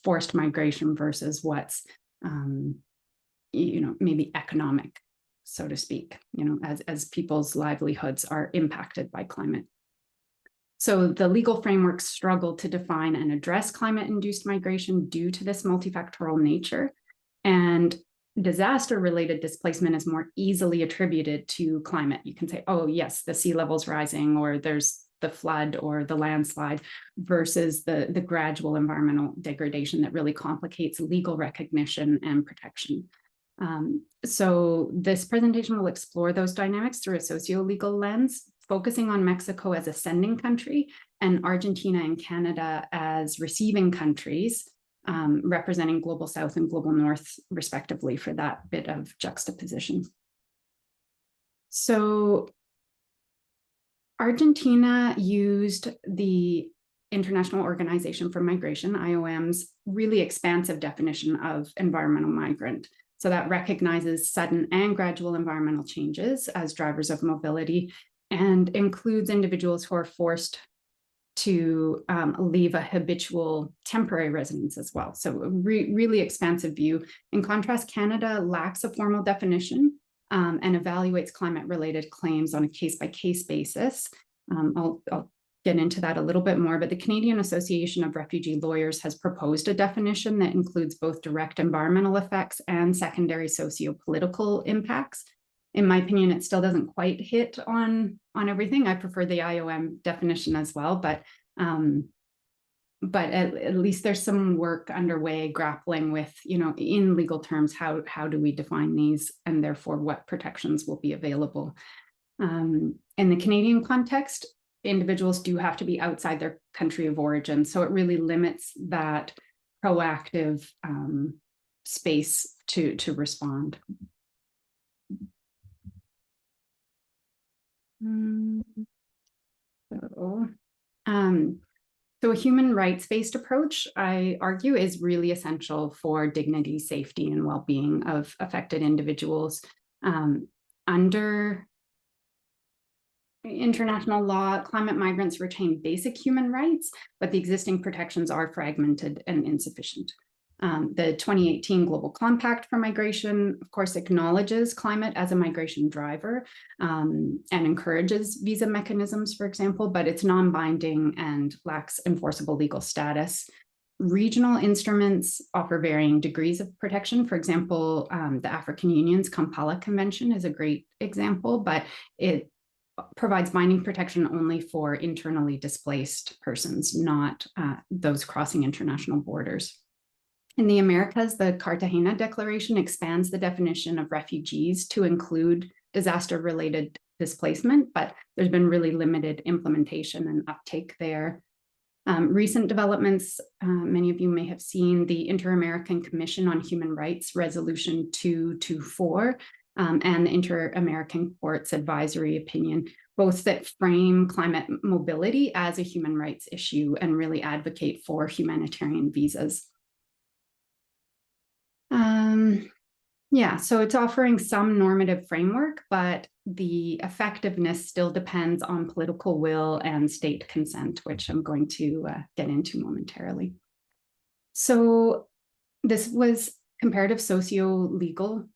forced migration versus what's, you know, maybe economic, so to speak, you know, as people's livelihoods are impacted by climate. So the legal frameworks struggle to define and address climate-induced migration due to this multifactorial nature. And disaster-related displacement is more easily attributed to climate. You can say, oh, yes, the sea level's rising, or there's the flood or the landslide, versus the gradual environmental degradation that really complicates legal recognition and protection. So this presentation will explore those dynamics through a socio-legal lens, focusing on Mexico as a sending country and Argentina and Canada as receiving countries, representing Global South and Global North, respectively, for that bit of juxtaposition. So Argentina used the International Organization for Migration, IOM's really expansive definition of environmental migrant. So that recognizes sudden and gradual environmental changes as drivers of mobility, and includes individuals who are forced to leave a habitual temporary residence as well. So a really expansive view. In contrast, Canada lacks a formal definition and evaluates climate-related claims on a case-by-case basis. I'll get into that a little bit more, but the Canadian Association of Refugee Lawyers has proposed a definition that includes both direct environmental effects and secondary socio-political impacts. In my opinion, it still doesn't quite hit on everything. I prefer the IOM definition as well, but at least there's some work underway grappling with, you know, in legal terms, how do we define these, and therefore what protections will be available. In the Canadian context, individuals do have to be outside their country of origin, so it really limits that proactive space to respond. So a human rights-based approach, I argue, is really essential for dignity, safety, and well-being of affected individuals. Under international law, climate migrants retain basic human rights, but the existing protections are fragmented and insufficient. The 2018 Global Compact for Migration, of course, acknowledges climate as a migration driver and encourages visa mechanisms, for example, but it's non-binding and lacks enforceable legal status. Regional instruments offer varying degrees of protection. For example, the African Union's Kampala Convention is a great example, but it provides binding protection only for internally displaced persons, not those crossing international borders. In the Americas, the Cartagena Declaration expands the definition of refugees to include disaster-related displacement, but there's been really limited implementation and uptake there. Recent developments, many of you may have seen the Inter-American Commission on Human Rights Resolution 224, and the Inter-American Court's advisory opinion, both that frame climate mobility as a human rights issue and really advocate for humanitarian visas. Yeah, so it's offering some normative framework, but the effectiveness still depends on political will and state consent, which I'm going to get into momentarily. So this was comparative socio-legal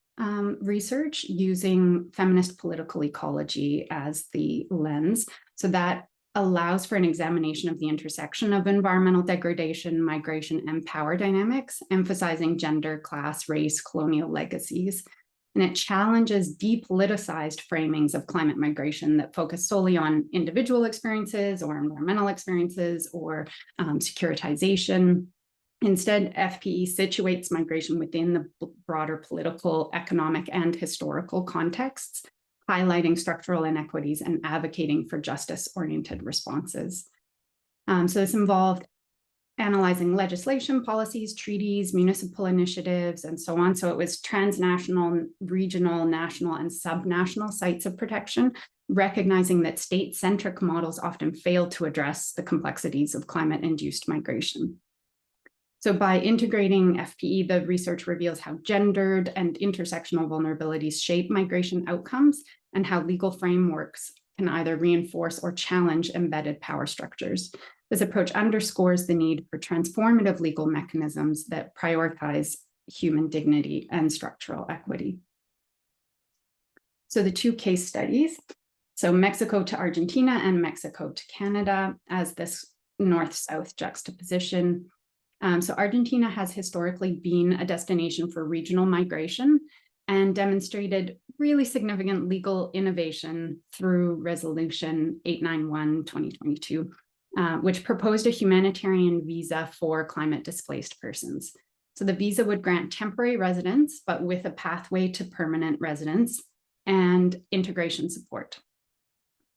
research using feminist political ecology as the lens. So that allows for an examination of the intersection of environmental degradation, migration, and power dynamics, emphasizing gender, class, race, colonial legacies. And it challenges depoliticized framings of climate migration that focus solely on individual experiences or environmental experiences or securitization. Instead, FPE situates migration within the broader political, economic, and historical contexts, highlighting structural inequities and advocating for justice-oriented responses. So this involved analyzing legislation, policies, treaties, municipal initiatives, and so on. So it was transnational, regional, national, and subnational sites of protection, recognizing that state-centric models often fail to address the complexities of climate-induced migration. So by integrating FPE, the research reveals how gendered and intersectional vulnerabilities shape migration outcomes and how legal frameworks can either reinforce or challenge embedded power structures. This approach underscores the need for transformative legal mechanisms that prioritize human dignity and structural equity. So the two case studies, so Mexico to Argentina and Mexico to Canada as this north-south juxtaposition. So Argentina has historically been a destination for regional migration and demonstrated really significant legal innovation through Resolution 891/2022, which proposed a humanitarian visa for climate displaced persons. So the visa would grant temporary residence, but with a pathway to permanent residence and integration support.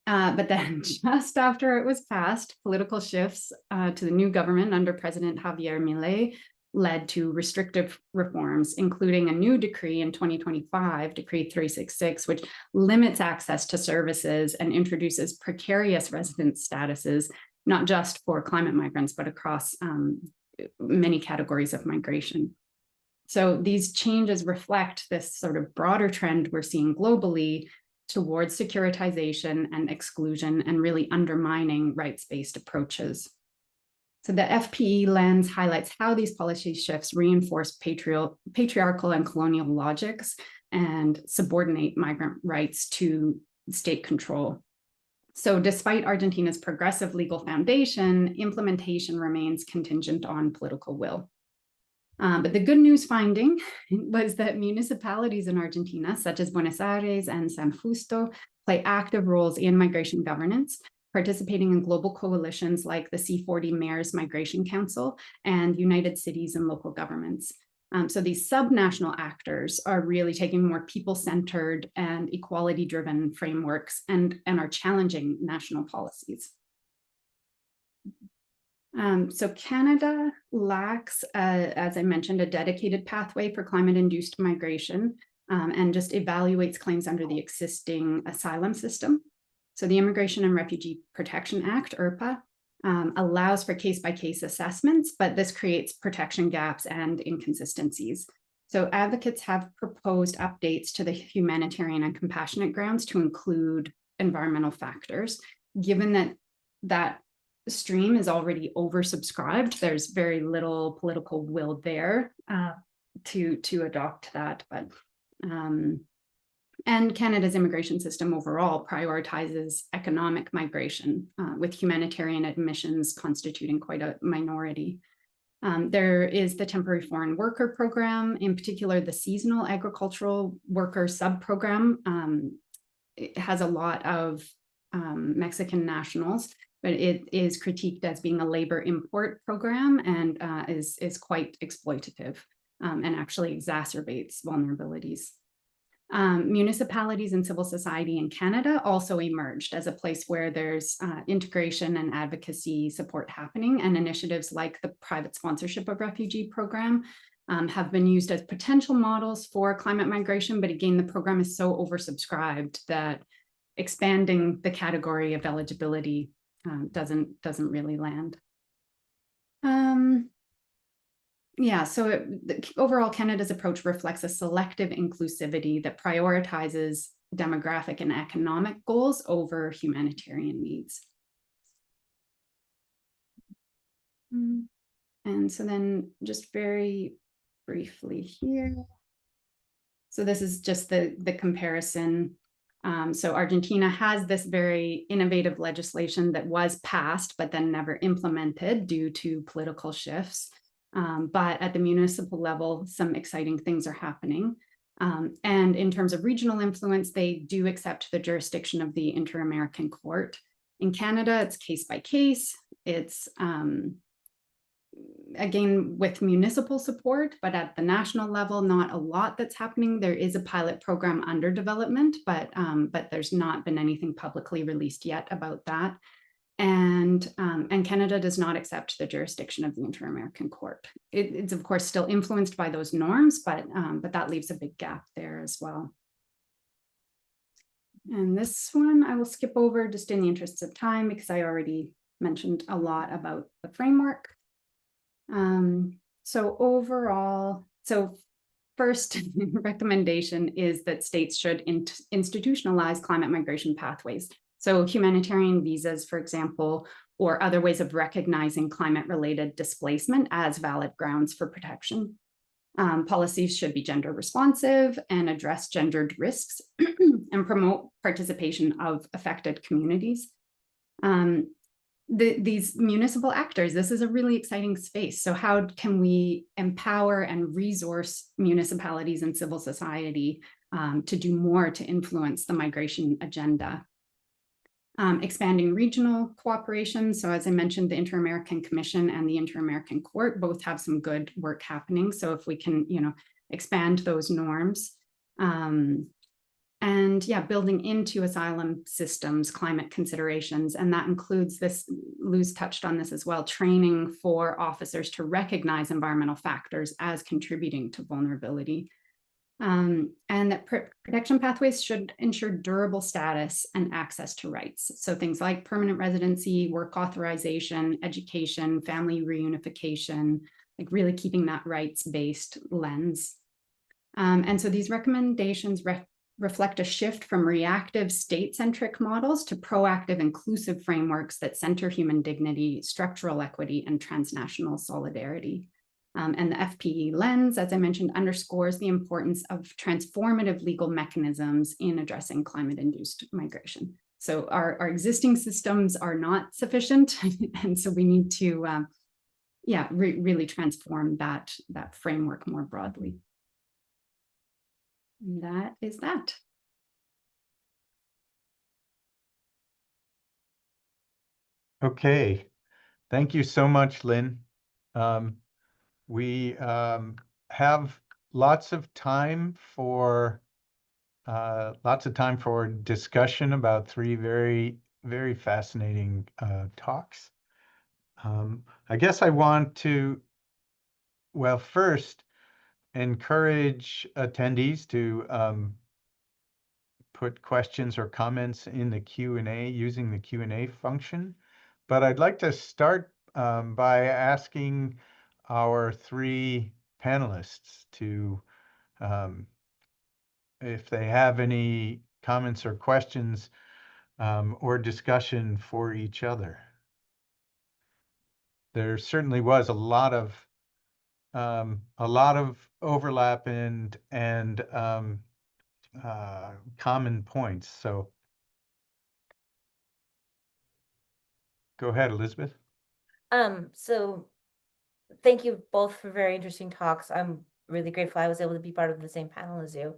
But then just after it was passed, political shifts to the new government under President Javier Milei led to restrictive reforms, including a new decree in 2025, Decree 366, which limits access to services and introduces precarious residence statuses, not just for climate migrants, but across many categories of migration. So these changes reflect this sort of broader trend we're seeing globally towards securitization and exclusion and really undermining rights-based approaches. So the FPE lens highlights how these policy shifts reinforce patriarchal and colonial logics and subordinate migrant rights to state control. So despite Argentina's progressive legal foundation, implementation remains contingent on political will. But the good news finding was that municipalities in Argentina, such as Buenos Aires and San Justo, play active roles in migration governance, participating in global coalitions like the C40 Mayors Migration Council and United Cities and Local Governments. So these subnational actors are really taking more people-centered and equality-driven frameworks and are challenging national policies. So Canada lacks, as I mentioned, a dedicated pathway for climate-induced migration and just evaluates claims under the existing asylum system. So the Immigration and Refugee Protection Act, IRPA, allows for case-by-case assessments, but this creates protection gaps and inconsistencies. So advocates have proposed updates to the humanitarian and compassionate grounds to include environmental factors, given that stream is already oversubscribed. There's very little political will there to adopt that, but and Canada's immigration system overall prioritizes economic migration, with humanitarian admissions constituting quite a minority. There is the temporary foreign worker program, in particular the seasonal agricultural worker sub-program. It has a lot of Mexican nationals, but it is critiqued as being a labor import program and is quite exploitative and actually exacerbates vulnerabilities. Municipalities and civil society in Canada also emerged as a place where there's integration and advocacy support happening, and initiatives like the private sponsorship of refugee program have been used as potential models for climate migration. But again, the program is so oversubscribed that expanding the category of eligibility doesn't really land. Yeah, so overall, Canada's approach reflects a selective inclusivity that prioritizes demographic and economic goals over humanitarian needs. And so then just very briefly here. So this is just the comparison. So Argentina has this very innovative legislation that was passed, but then never implemented due to political shifts. But at the municipal level, some exciting things are happening. And in terms of regional influence, they do accept the jurisdiction of the Inter-American Court. In Canada, it's case by case. It's again with municipal support, but at the national level, not a lot that's happening. There is a pilot program under development, but there's not been anything publicly released yet about that. And Canada does not accept the jurisdiction of the Inter-American Court. It's of course still influenced by those norms, but that leaves a big gap there as well. And this one I will skip over just in the interests of time because I already mentioned a lot about the framework. So overall, first recommendation is that states should institutionalize climate migration pathways. So humanitarian visas, for example, or other ways of recognizing climate-related displacement as valid grounds for protection. Policies should be gender responsive and address gendered risks and promote participation of affected communities. These municipal actors, this is a really exciting space. So how can we empower and resource municipalities and civil society to do more to influence the migration agenda? Expanding regional cooperation. So as I mentioned, the Inter-American Commission and the Inter-American Court both have some good work happening. So if we can, expand those norms. And yeah, building into asylum systems, climate considerations, and that includes this, Luz touched on this as well, training for officers to recognize environmental factors as contributing to vulnerability. And that protection pathways should ensure durable status and access to rights. So things like permanent residency, work authorization, education, family reunification, like really keeping that rights-based lens. And so these recommendations reflect a shift from reactive state-centric models to proactive inclusive frameworks that center human dignity, structural equity, and transnational solidarity. And the FPE lens, as I mentioned, underscores the importance of transformative legal mechanisms in addressing climate-induced migration. So our existing systems are not sufficient, and so we need to, really transform that framework more broadly. And that is that. Okay, thank you so much, Lynn. We have lots of time for discussion about three very, very fascinating talks. I guess I want to, well, first encourage attendees to put questions or comments in the Q&A using the Q&A function. But I'd like to start by asking our three panelists to, if they have any comments or questions or discussion for each other. There certainly was a lot of overlap and common points. So go ahead, Elizabeth. So thank you both for very interesting talks. I'm really grateful I was able to be part of the same panel as you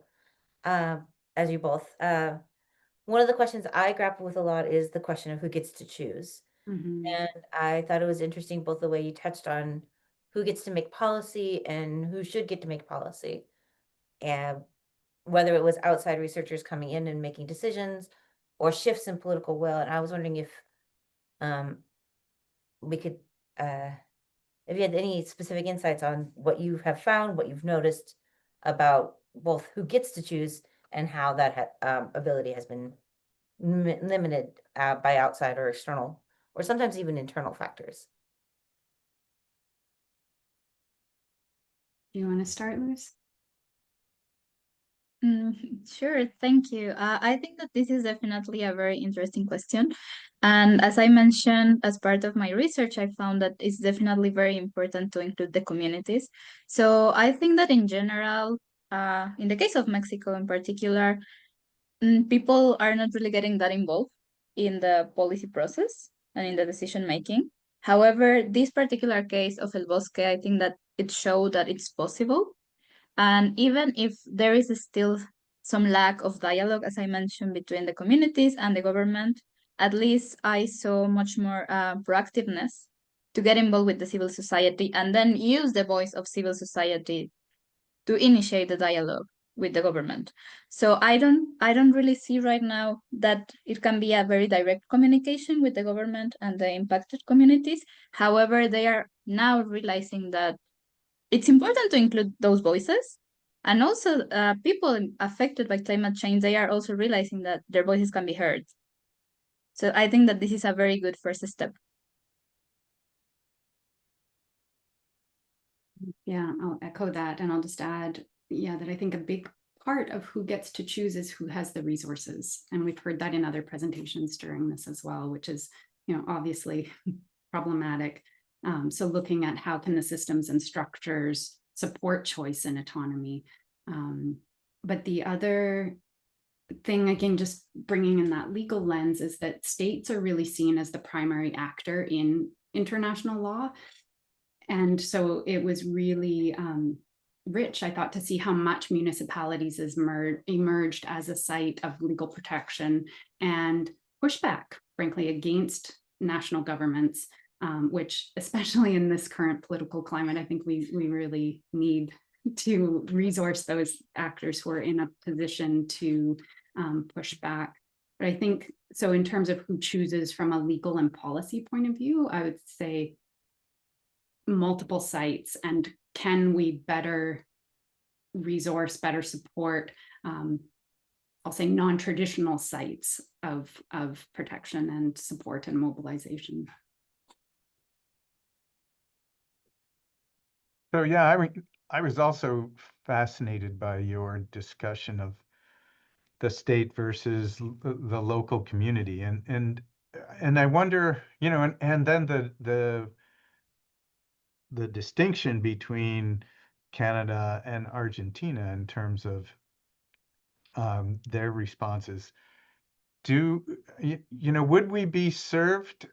both. One of the questions I grapple with a lot is the question of who gets to choose. Mm-hmm. And I thought it was interesting both the way you touched on who gets to make policy and who should get to make policy. And whether it was outside researchers coming in and making decisions or shifts in political will. And I was wondering if we could if you had any specific insights on what you have found, what you've noticed about both who gets to choose and how that ability has been limited by outside or external, or sometimes even internal factors. Do you want to start, Luz? Sure, thank you. I think that this is definitely a very interesting question. And as I mentioned, as part of my research, I found that it's definitely very important to include the communities. So I think that in general, in the case of Mexico in particular, people are not really getting that involved in the policy process and in the decision making. However, this particular case of El Bosque, I think that it showed that it's possible. And even if there is still some lack of dialogue, as I mentioned, between the communities and the government, at least I saw much more proactiveness to get involved with the civil society and then use the voice of civil society to initiate the dialogue with the government. So I don't really see right now that it can be a very direct communication with the government and the impacted communities. However, they are now realizing that it's important to include those voices. And also people affected by climate change, they are also realizing that their voices can be heard. So I think that this is a very good first step. Yeah, I'll echo that, and I'll just add, yeah, that I think a big part of who gets to choose is who has the resources. And we've heard that in other presentations during this as well, which is, obviously problematic. So looking at how can the systems and structures support choice and autonomy. But the other thing, again, just bringing in that legal lens, is that states are really seen as the primary actor in international law. And so it was really rich, I thought, to see how much municipalities has emerged as a site of legal protection and pushback, frankly, against national governments, which, especially in this current political climate, I think we really need to resource those actors who are in a position to push back. But I think, so in terms of who chooses from a legal and policy point of view, I would say multiple sites, and can we better resource, better support, I'll say non-traditional sites of protection and support and mobilization. So yeah, I was also fascinated by your discussion of the state versus the local community, and I wonder, and then the distinction between Canada and Argentina in terms of their responses. Would we be served?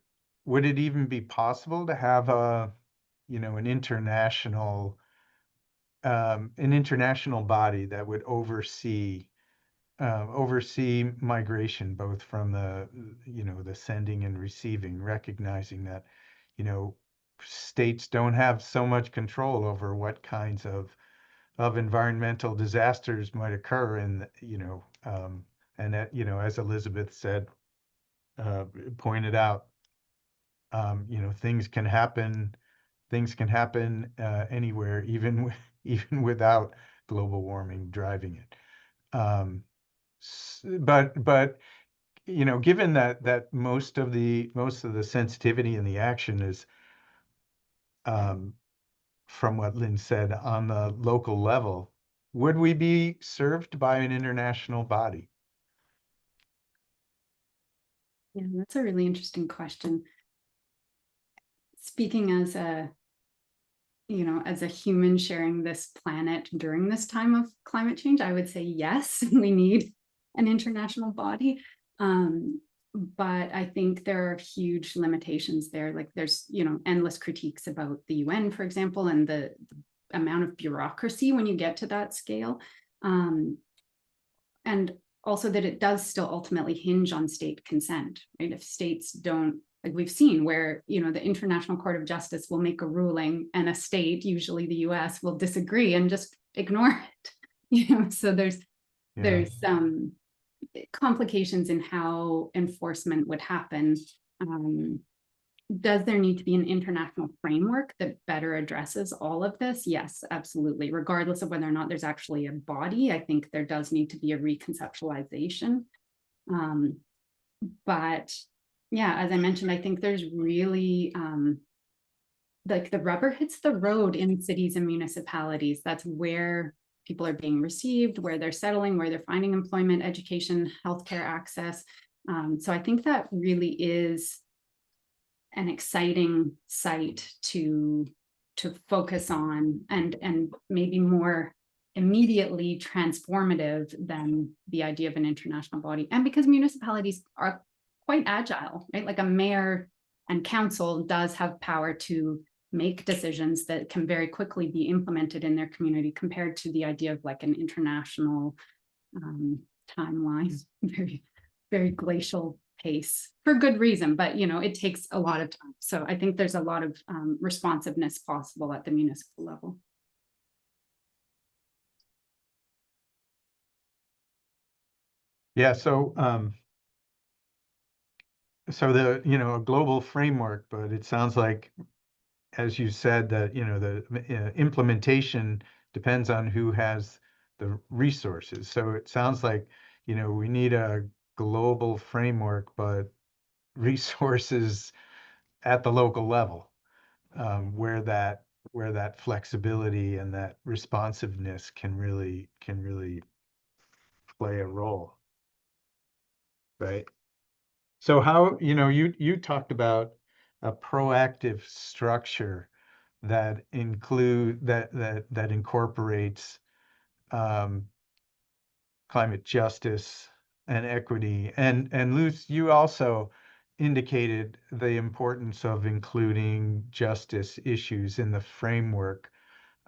Would it even be possible to have an international body that would oversee migration, both from the sending and receiving, recognizing that, states don't have so much control over what kinds of environmental disasters might occur, and and that, as Elizabeth said, pointed out, things can happen anywhere, even without global warming driving it. But given that most of the sensitivity and the action is, from what Lynn said, on the local level, would we be served by an international body? Yeah, that's a really interesting question. Speaking as a human sharing this planet during this time of climate change, I would say yes, we need an international body. But I think there are huge limitations there. Like there's, endless critiques about the UN, for example, and the amount of bureaucracy when you get to that scale. And also that it does still ultimately hinge on state consent, right? If states don't, like we've seen where, the International Court of Justice will make a ruling and a state, usually the US, will disagree and just ignore it. So there's some complications in how enforcement would happen. does there need to be an international framework that better addresses all of this? Yes, absolutely. Regardless of whether or not there's actually a body, I think there does need to be a reconceptualization. But yeah, as I mentioned, I think there's really like the rubber hits the road in cities and municipalities. That's where people are being received, where they're settling, where they're finding employment, education, healthcare access. So I think that really is an exciting site to focus on, and maybe more immediately transformative than the idea of an international body. And because municipalities are quite agile, right? Like a mayor and council does have power to make decisions that can very quickly be implemented in their community, compared to the idea of like an international timeline, very, very glacial pace, for good reason, but you know, it takes a lot of time. So I think there's a lot of responsiveness possible at the municipal level. Yeah, so the, you know, a global framework, but it sounds like, as you said, that, you know, the implementation depends on who has the resources. So it sounds like, you know, we need a global framework, but resources at the local level, where that flexibility and that responsiveness can really play a role, right? So how, you know, you talked about a proactive structure that incorporates climate justice and equity. And Luce, you also indicated the importance of including justice issues in the framework.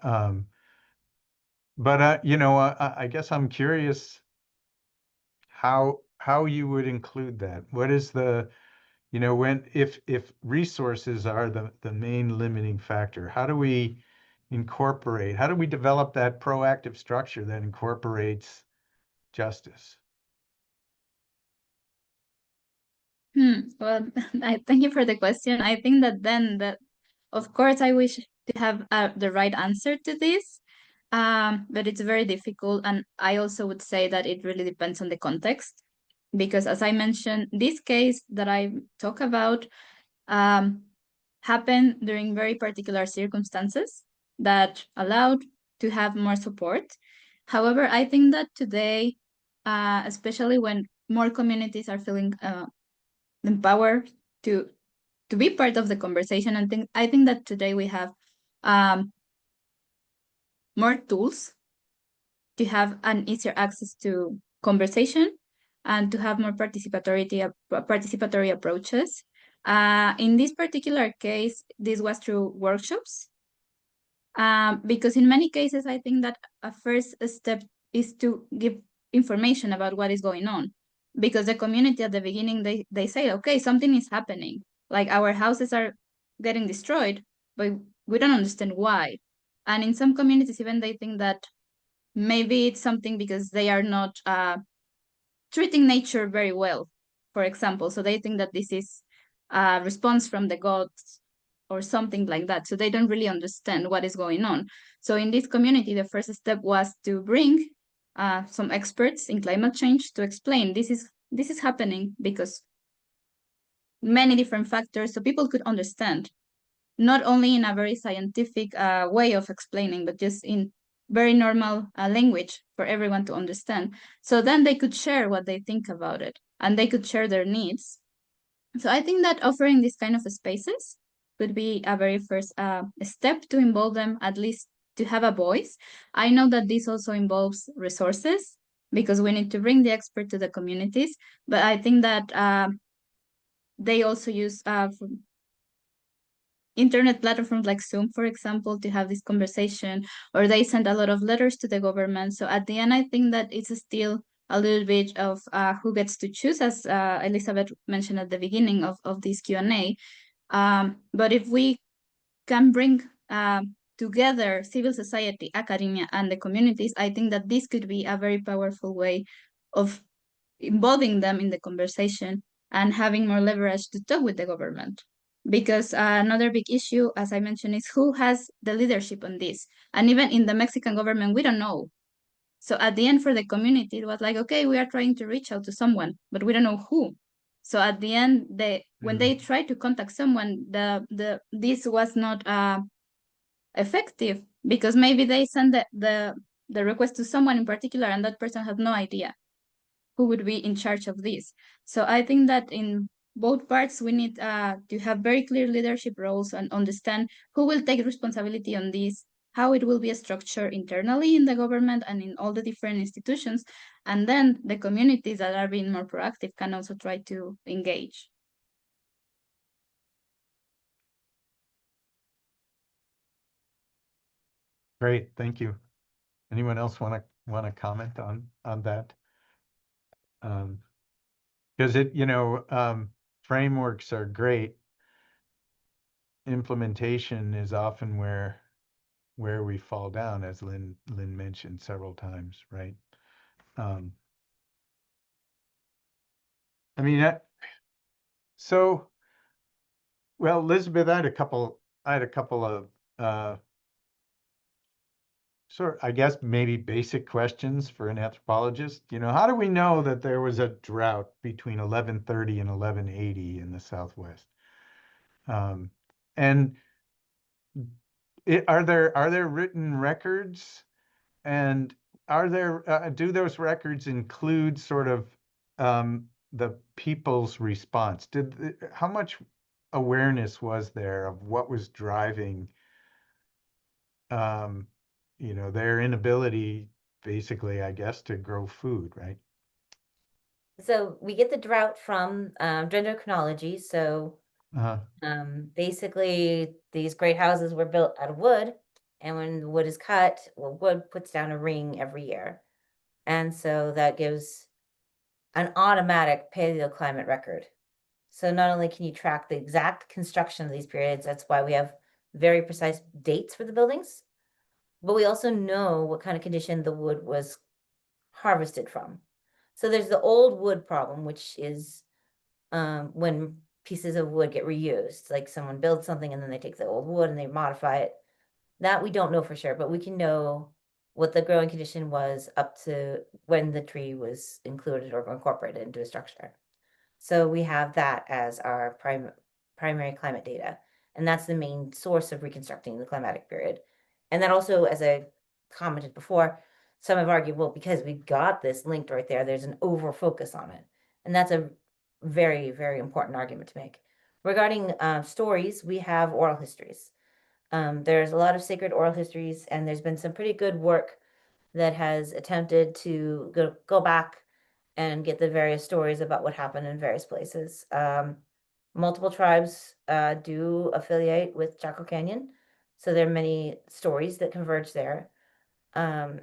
But you know, I guess I'm curious how you would include that. What is the, you know, if resources are the main limiting factor, how do we develop that proactive structure that incorporates justice? Well, I thank you for the question. I think that of course, I wish to have the right answer to this, but it's very difficult. And I also would say that it really depends on the context, because as I mentioned, this case that I talk about happened during very particular circumstances that allowed to have more support. However, I think that today, especially when more communities are feeling empowered to be part of the conversation, and I think that today we have more tools to have an easier access to conversation and to have more participatory approaches. In this particular case, this was through workshops, because in many cases, I think that a first step is to give information about what is going on, because the community at the beginning, they say, okay, something is happening, like our houses are getting destroyed, but we don't understand why. And in some communities, even they think that maybe it's something because they are not treating nature very well, for example. So they think that this is a response from the gods or something like that. So they don't really understand what is going on. So in this community, the first step was to bring some experts in climate change to explain this is happening because many different factors, so people could understand, not only in a very scientific way of explaining, but just in very normal language for everyone to understand. So then they could share what they think about it, and they could share their needs. So I think that offering these kind of spaces could be a very first step to involve them, at least to have a voice. I know that this also involves resources, because we need to bring the expert to the communities, but I think that they also use internet platforms like Zoom, for example, to have this conversation, or they send a lot of letters to the government. So at the end, I think that it's still a little bit of who gets to choose, as Elizabeth mentioned at the beginning of this Q&A. But if we can bring together civil society, academia, and the communities, I think that this could be a very powerful way of involving them in the conversation and having more leverage to talk with the government. because another big issue, as I mentioned, is who has the leadership on this. And even in the Mexican government, we don't know. So at the end, for the community, it was like, okay, we are trying to reach out to someone, but we don't know who. So at the end, when they tried to contact someone, this was not effective, because maybe they sent the request to someone in particular, and that person had no idea who would be in charge of this. So I think that in both parts, we need to have very clear leadership roles and understand who will take responsibility on this, how it will be structured internally in the government and in all the different institutions. And then the communities that are being more proactive can also try to engage. Great, thank you. Anyone else want to comment on that? Because frameworks are great. Implementation is often where we fall down, as Lynn mentioned several times, right? I mean, so, well, Elizabeth, I had a couple of I guess maybe basic questions for an anthropologist. How do we know that there was a drought between 1130 and 1180 in the Southwest? And are there written records? And do those records include sort of the people's response? How much awareness was there of what was driving their inability, basically, I guess, to grow food, right? So we get the drought from dendrochronology. So basically, these great houses were built out of wood, and when the wood is cut, well, wood puts down a ring every year, and so that gives an automatic paleoclimate record. So not only can you track the exact construction of these periods, that's why we have very precise dates for the buildings, but we also know what kind of condition the wood was harvested from. So there's the old wood problem, which is when pieces of wood get reused, like someone builds something and then they take the old wood and they modify it. That we don't know for sure, but we can know what the growing condition was up to when the tree was included or incorporated into a structure. So we have that as our primary climate data, and that's the main source of reconstructing the climatic period. And then also, as I commented before, some have argued, well, because we got this linked right there, there's an over focus on it. And that's a very, very important argument to make. Regarding stories, we have oral histories. There's a lot of sacred oral histories, and there's been some pretty good work that has attempted to go back and get the various stories about what happened in various places. Multiple tribes do affiliate with Chaco Canyon, so there are many stories that converge there. And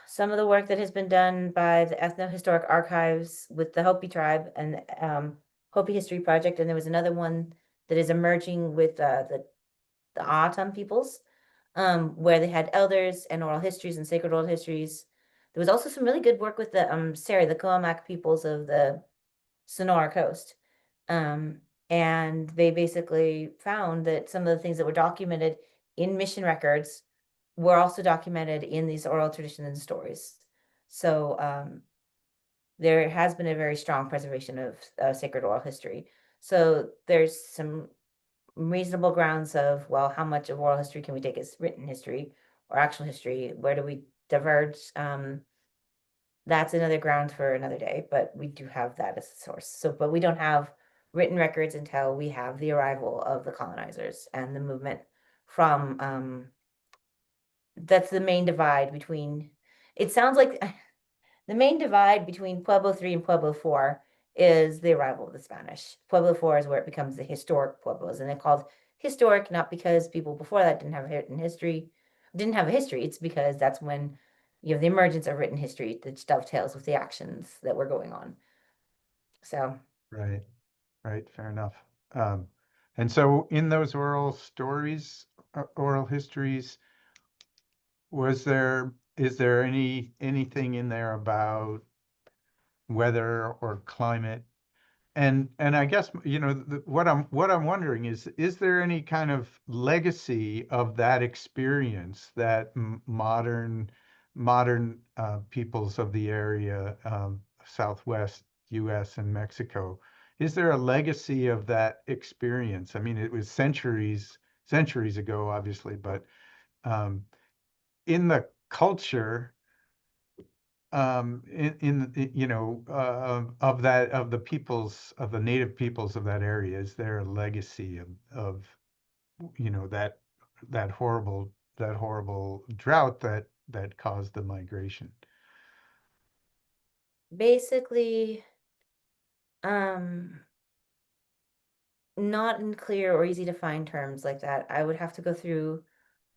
some of the work that has been done by the Ethnohistoric Archives with the Hopi tribe and Hopi History Project, and there was another one that is emerging with the Atum peoples, where they had elders and oral histories and sacred oral histories. There was also some really good work with the Seri, the Coamac peoples of the Sonora coast. And they basically found that some of the things that were documented in mission records were also documented in these oral traditions and stories. So there has been a very strong preservation of sacred oral history. So there's some reasonable grounds of, well, how much of oral history can we take as written history or actual history? Where do we diverge? That's another ground for another day, but we do have that as a source. So, but we don't have written records until we have the arrival of the colonizers and the movement from, that's the main divide between, it sounds like the main divide between Pueblo 3 and Pueblo 4 is the arrival of the Spanish. Pueblo 4 is where it becomes the historic Pueblos, and they're called historic not because people before that didn't have a history. It's because that's when you have the emergence of written history that dovetails with the actions that were going on. So Right, fair enough. And so in those oral stories, oral histories, is there anything in there about weather or climate and I guess, what I'm wondering is there any kind of legacy of that experience that modern peoples of the area, Southwest US and Mexico, is there a legacy of that experience? I mean, it was centuries ago, obviously, but um, in the culture, of the peoples, of the native peoples of that area, is there a legacy of that horrible drought that caused the migration? Basically, not in clear or easy to find terms like that. I would have to go through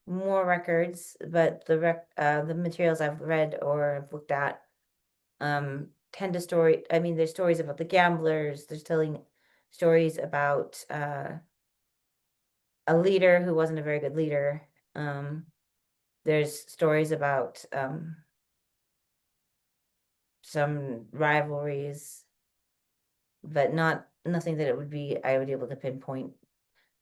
more records, but the materials I've read or have looked at tend to I mean, there's stories about the gamblers, there's telling stories about a leader who wasn't a very good leader. There's stories about some rivalries, but nothing that I would be able to pinpoint.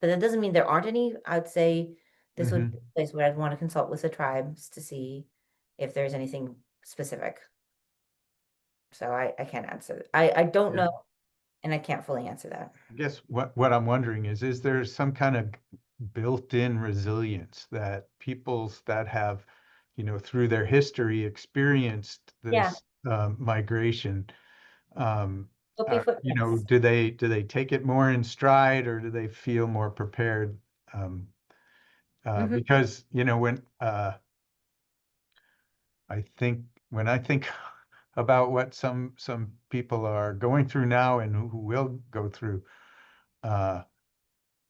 But that doesn't mean there aren't any. I'd say this would be a place where I'd want to consult with the tribes to see if there's anything specific. So I can't answer. I don't Yeah. know, and I can't fully answer that. I guess what I'm wondering is there some kind of built-in resilience that peoples that have, through their history experienced Yeah, this migration, there'll be footprints. do they take it more in stride, or do they feel more prepared? Um, Mhm. because, when I think about what some people are going through now and who will go through, uh,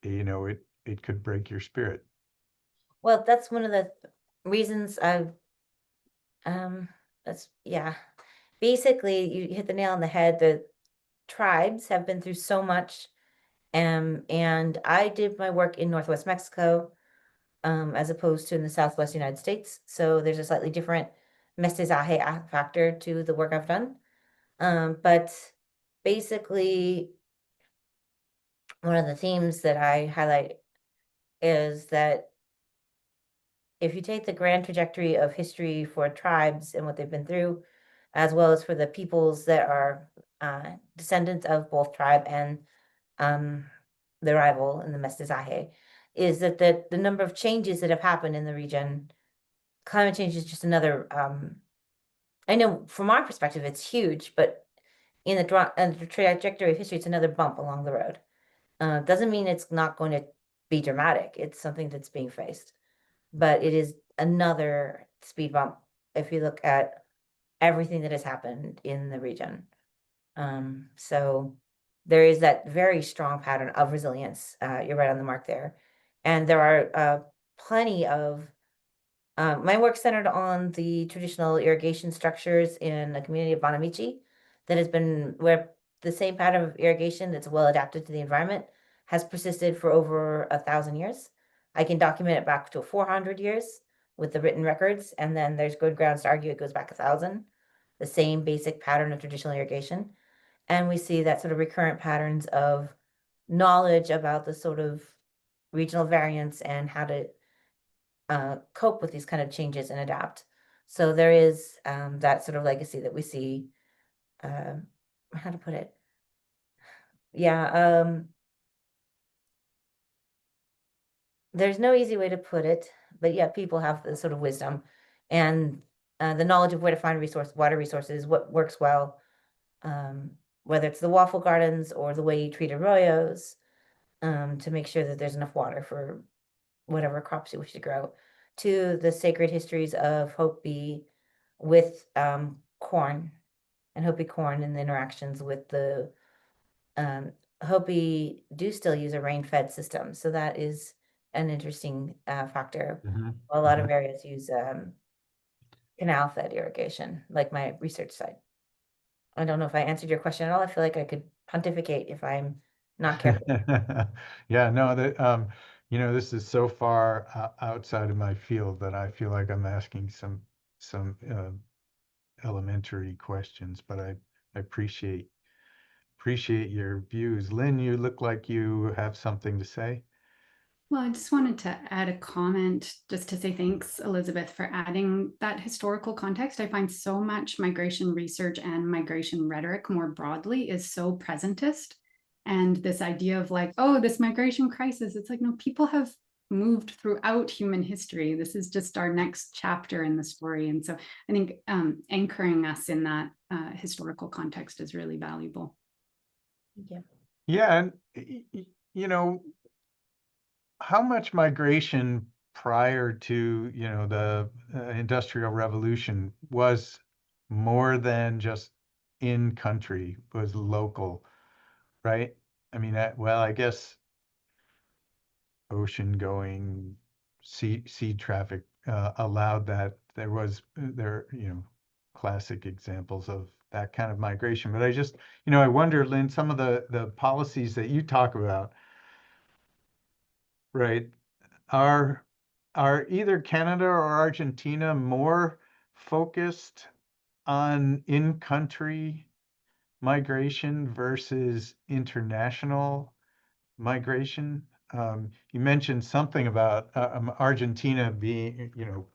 it could break your spirit. Well, that's one of the reasons I've that's yeah. Basically, you hit the nail on the head. The tribes have been through so much. And I did my work in Northwest Mexico, as opposed to in the Southwest United States. So there's a slightly different mestizaje factor to the work I've done. But basically, one of the themes that I highlight is that if you take the grand trajectory of history for tribes and what they've been through, as well as for the peoples that are descendants of both tribe and the rival in the mestizaje, is that the number of changes that have happened in the region, climate change is just another, I know from our perspective it's huge, but in the trajectory of history, it's another bump along the road. Doesn't mean it's not going to be dramatic. It's something that's being faced, but it is another speed bump if you look at everything that has happened in the region. So there is that very strong pattern of resilience. You're right on the mark there. And there are plenty of, my work centered on the traditional irrigation structures in the community of Bonamici that has been where the same pattern of irrigation that's well adapted to the environment has persisted for over 1,000 years. I can document it back to 400 years with the written records, and then there's good grounds to argue it goes back 1,000. The same basic pattern of traditional irrigation. And we see that sort of recurrent patterns of knowledge about the sort of regional variants and how to cope with these kind of changes and adapt. So there is that sort of legacy that we see. How to put it? Yeah, there's no easy way to put it, but yeah, people have the sort of wisdom and the knowledge of where to find water resources, what works well, whether it's the waffle gardens or the way you treat arroyos, to make sure that there's enough water for whatever crops you wish to grow, to the sacred histories of Hopi with corn and Hopi corn and the interactions with the Hopi do still use a rain-fed system. So that is an interesting factor. A lot of areas use canal-fed irrigation, like my research site. I don't know if I answered your question at all. I feel like I could pontificate if I'm not careful. Yeah, no, this is so far outside of my field that I feel like I'm asking some elementary questions, but I appreciate appreciate your views. Lynn, you look like you have something to say. Well, I just wanted to add a comment just to say thanks, Elizabeth, for adding that historical context. I find so much migration research and migration rhetoric more broadly is so presentist. And this idea of like, oh, this migration crisis, it's like, no, people have moved throughout human history. This is just our next chapter in the story. And so I think anchoring us in that historical context is really valuable. Yeah. Yeah, and you know, how much migration prior to, you know, the Industrial Revolution was more than just in country, was local, right? I mean, well, I guess ocean going, sea traffic allowed that. There was you know, classic examples of that kind of migration. But I just, you know, I wonder, Lynn, some of the policies that you talk about, right, are either Canada or Argentina more focused on in-country migration versus international migration? You mentioned something about Argentina being, you know,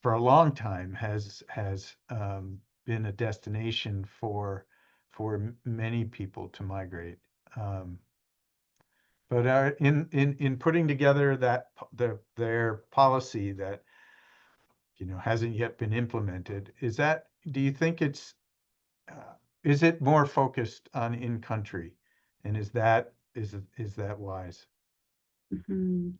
for a long time has been a destination for many people to migrate. But in putting together that their policy that, you know, hasn't yet been implemented, do you think is it more focused on in country, and is that wise? Mhm.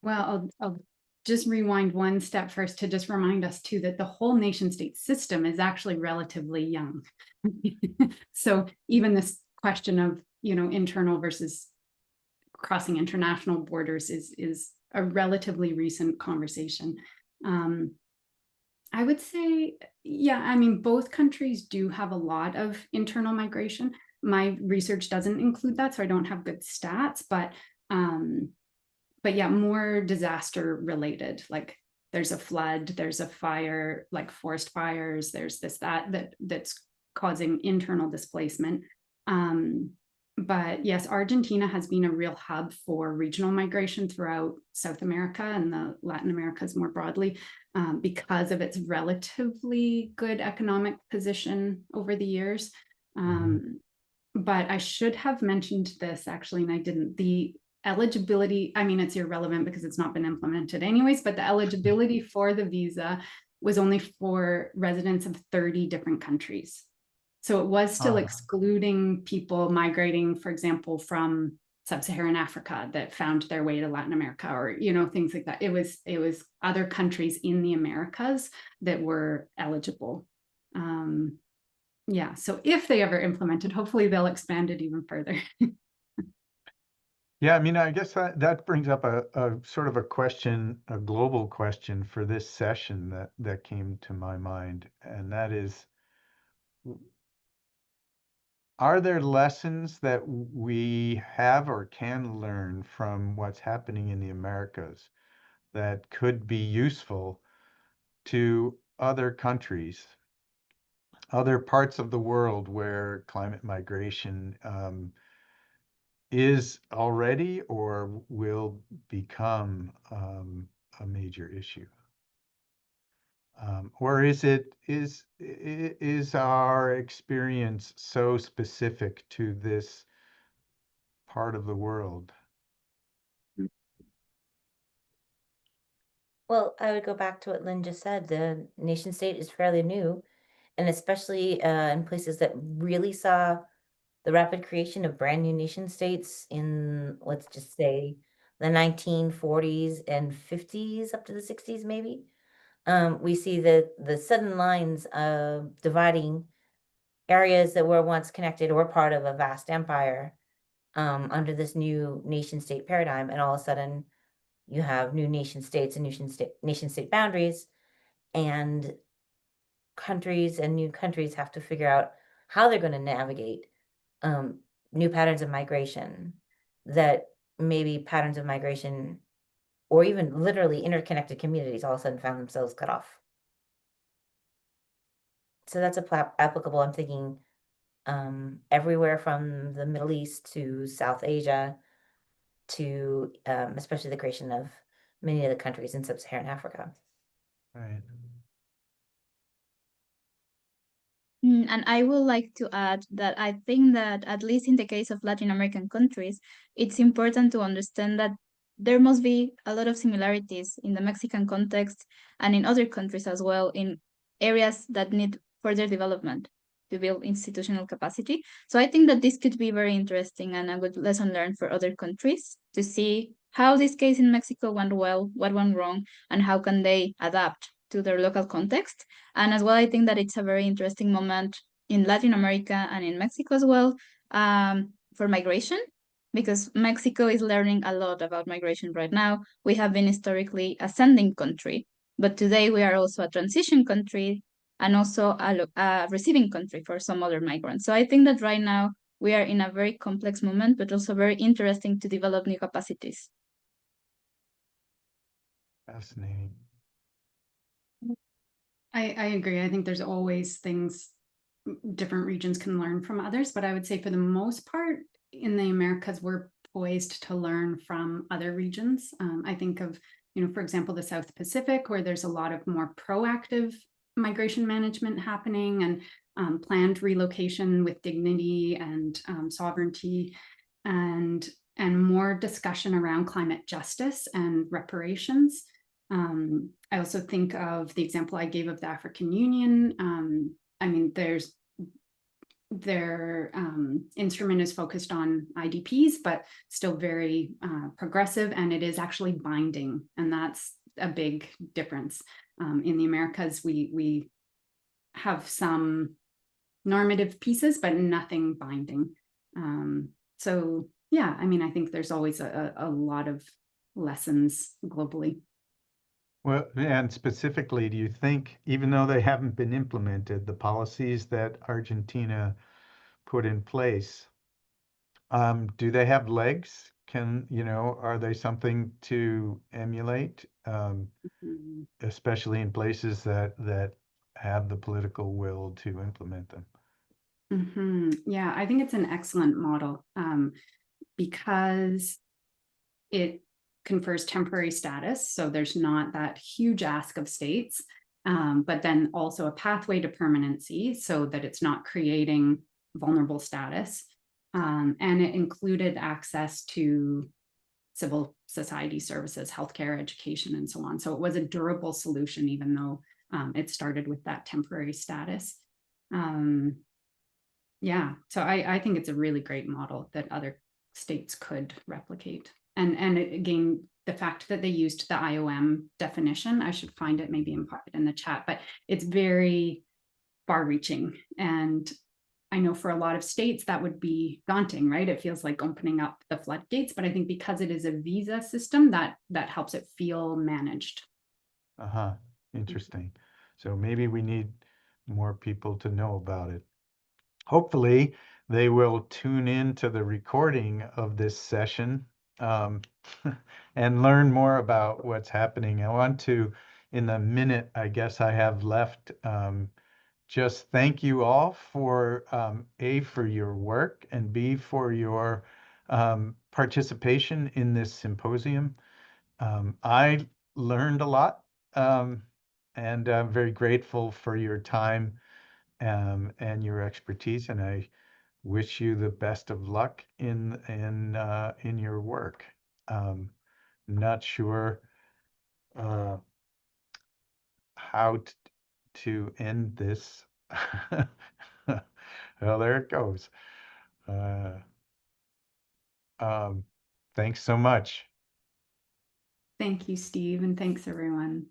Well, I'll just rewind one step first to just remind us too that the whole nation state system is actually relatively young. So even this question of, you know, internal versus crossing international borders is a relatively recent conversation. I would say, yeah, I mean, both countries do have a lot of internal migration. My research doesn't include that, so I don't have good stats, but yeah, more disaster related. Like there's a flood, there's a fire, like forest fires, there's this, that's causing internal displacement. But yes, Argentina has been a real hub for regional migration throughout South America and the Latin Americas more broadly, because of its relatively good economic position over the years. But I should have mentioned this actually, and I didn't. The eligibility, I mean, it's irrelevant because it's not been implemented anyways, but the eligibility for the visa was only for residents of 30 different countries. So it was still excluding people migrating, for example, from sub-Saharan Africa that found their way to Latin America, or, you know, things like that. It was other countries in the Americas that were eligible. Yeah, so if they ever implement it, hopefully they'll expand it even further. Yeah, I mean, I guess that brings up a sort of a question, a global question for this session that came to my mind, and that is, are there lessons that we have or can learn from what's happening in the Americas that could be useful to other countries, other parts of the world where climate migration is already or will become a major issue? Or is our experience so specific to this part of the world? Well, I would go back to what Lynn just said. The nation state is fairly new, and especially in places that really saw the rapid creation of brand new nation states in, let's just say, the 1940s and 50s up to the 60s, maybe. We see the sudden lines of dividing areas that were once connected or part of a vast empire under this new nation state paradigm, and all of a sudden you have new nation states and nation state boundaries, and countries and new countries have to figure out how they're going to navigate new patterns of migration, that maybe patterns of migration or even literally interconnected communities all of a sudden found themselves cut off. So that's applicable, I'm thinking, everywhere from the Middle East to South Asia to especially the creation of many of the countries in sub-Saharan Africa. Right. And I would like to add that I think that, at least in the case of Latin American countries, it's important to understand that there must be a lot of similarities in the Mexican context and in other countries as well, in areas that need further development to build institutional capacity. So I think that this could be very interesting and a good lesson learned for other countries to see how this case in Mexico went well, what went wrong, and how can they adapt to their local context. And as well, I think that it's a very interesting moment in Latin America and in Mexico as well, for migration, because Mexico is learning a lot about migration right now. We have been historically a sending country, but today we are also a transition country and also a receiving country for some other migrants. So I think that right now we are in a very complex moment, but also very interesting to develop new capacities. Fascinating. I agree. I think there's always things different regions can learn from others, but I would say for the most part in the Americas, we're poised to learn from other regions. I think of, for example, the South Pacific, where there's a lot of more proactive migration management happening and planned relocation with dignity and sovereignty, and more discussion around climate justice and reparations. I also think of the example I gave of the African Union. I mean, their instrument is focused on IDPs, but still very progressive, and it is actually binding. And that's a big difference. In the Americas, we have some normative pieces, but nothing binding. So yeah, I mean, I think there's always a lot of lessons globally. Well, and specifically, do you think, even though they haven't been implemented, the policies that Argentina put in place, do they have legs? Are they something to emulate, especially in places that have the political will to implement them? Yeah, I think it's an excellent model because it confers temporary status. So there's not that huge ask of states, but then also a pathway to permanency so that it's not creating vulnerable status. And it included access to civil society services, healthcare, education, and so on. So it was a durable solution, even though it started with that temporary status. Yeah, so I think it's a really great model that other states could replicate. And again, the fact that they used the IOM definition, I should find it maybe and put it in the chat, but it's very far-reaching. And I know for a lot of states that would be daunting, right? It feels like opening up the floodgates, but I think because it is a visa system, that helps it feel managed. Interesting. So maybe we need more people to know about it. Hopefully, they will tune in to the recording of this session and learn more about what's happening. I want to, in the minute I guess I have left, just thank you all for A, for your work, and B, for your participation in this symposium. I learned a lot, and I'm very grateful for your time and your expertise, and I wish you the best of luck in your work. Not sure how to end this. Well, there it goes. Thanks so much. Thank you, Steve, and thanks everyone.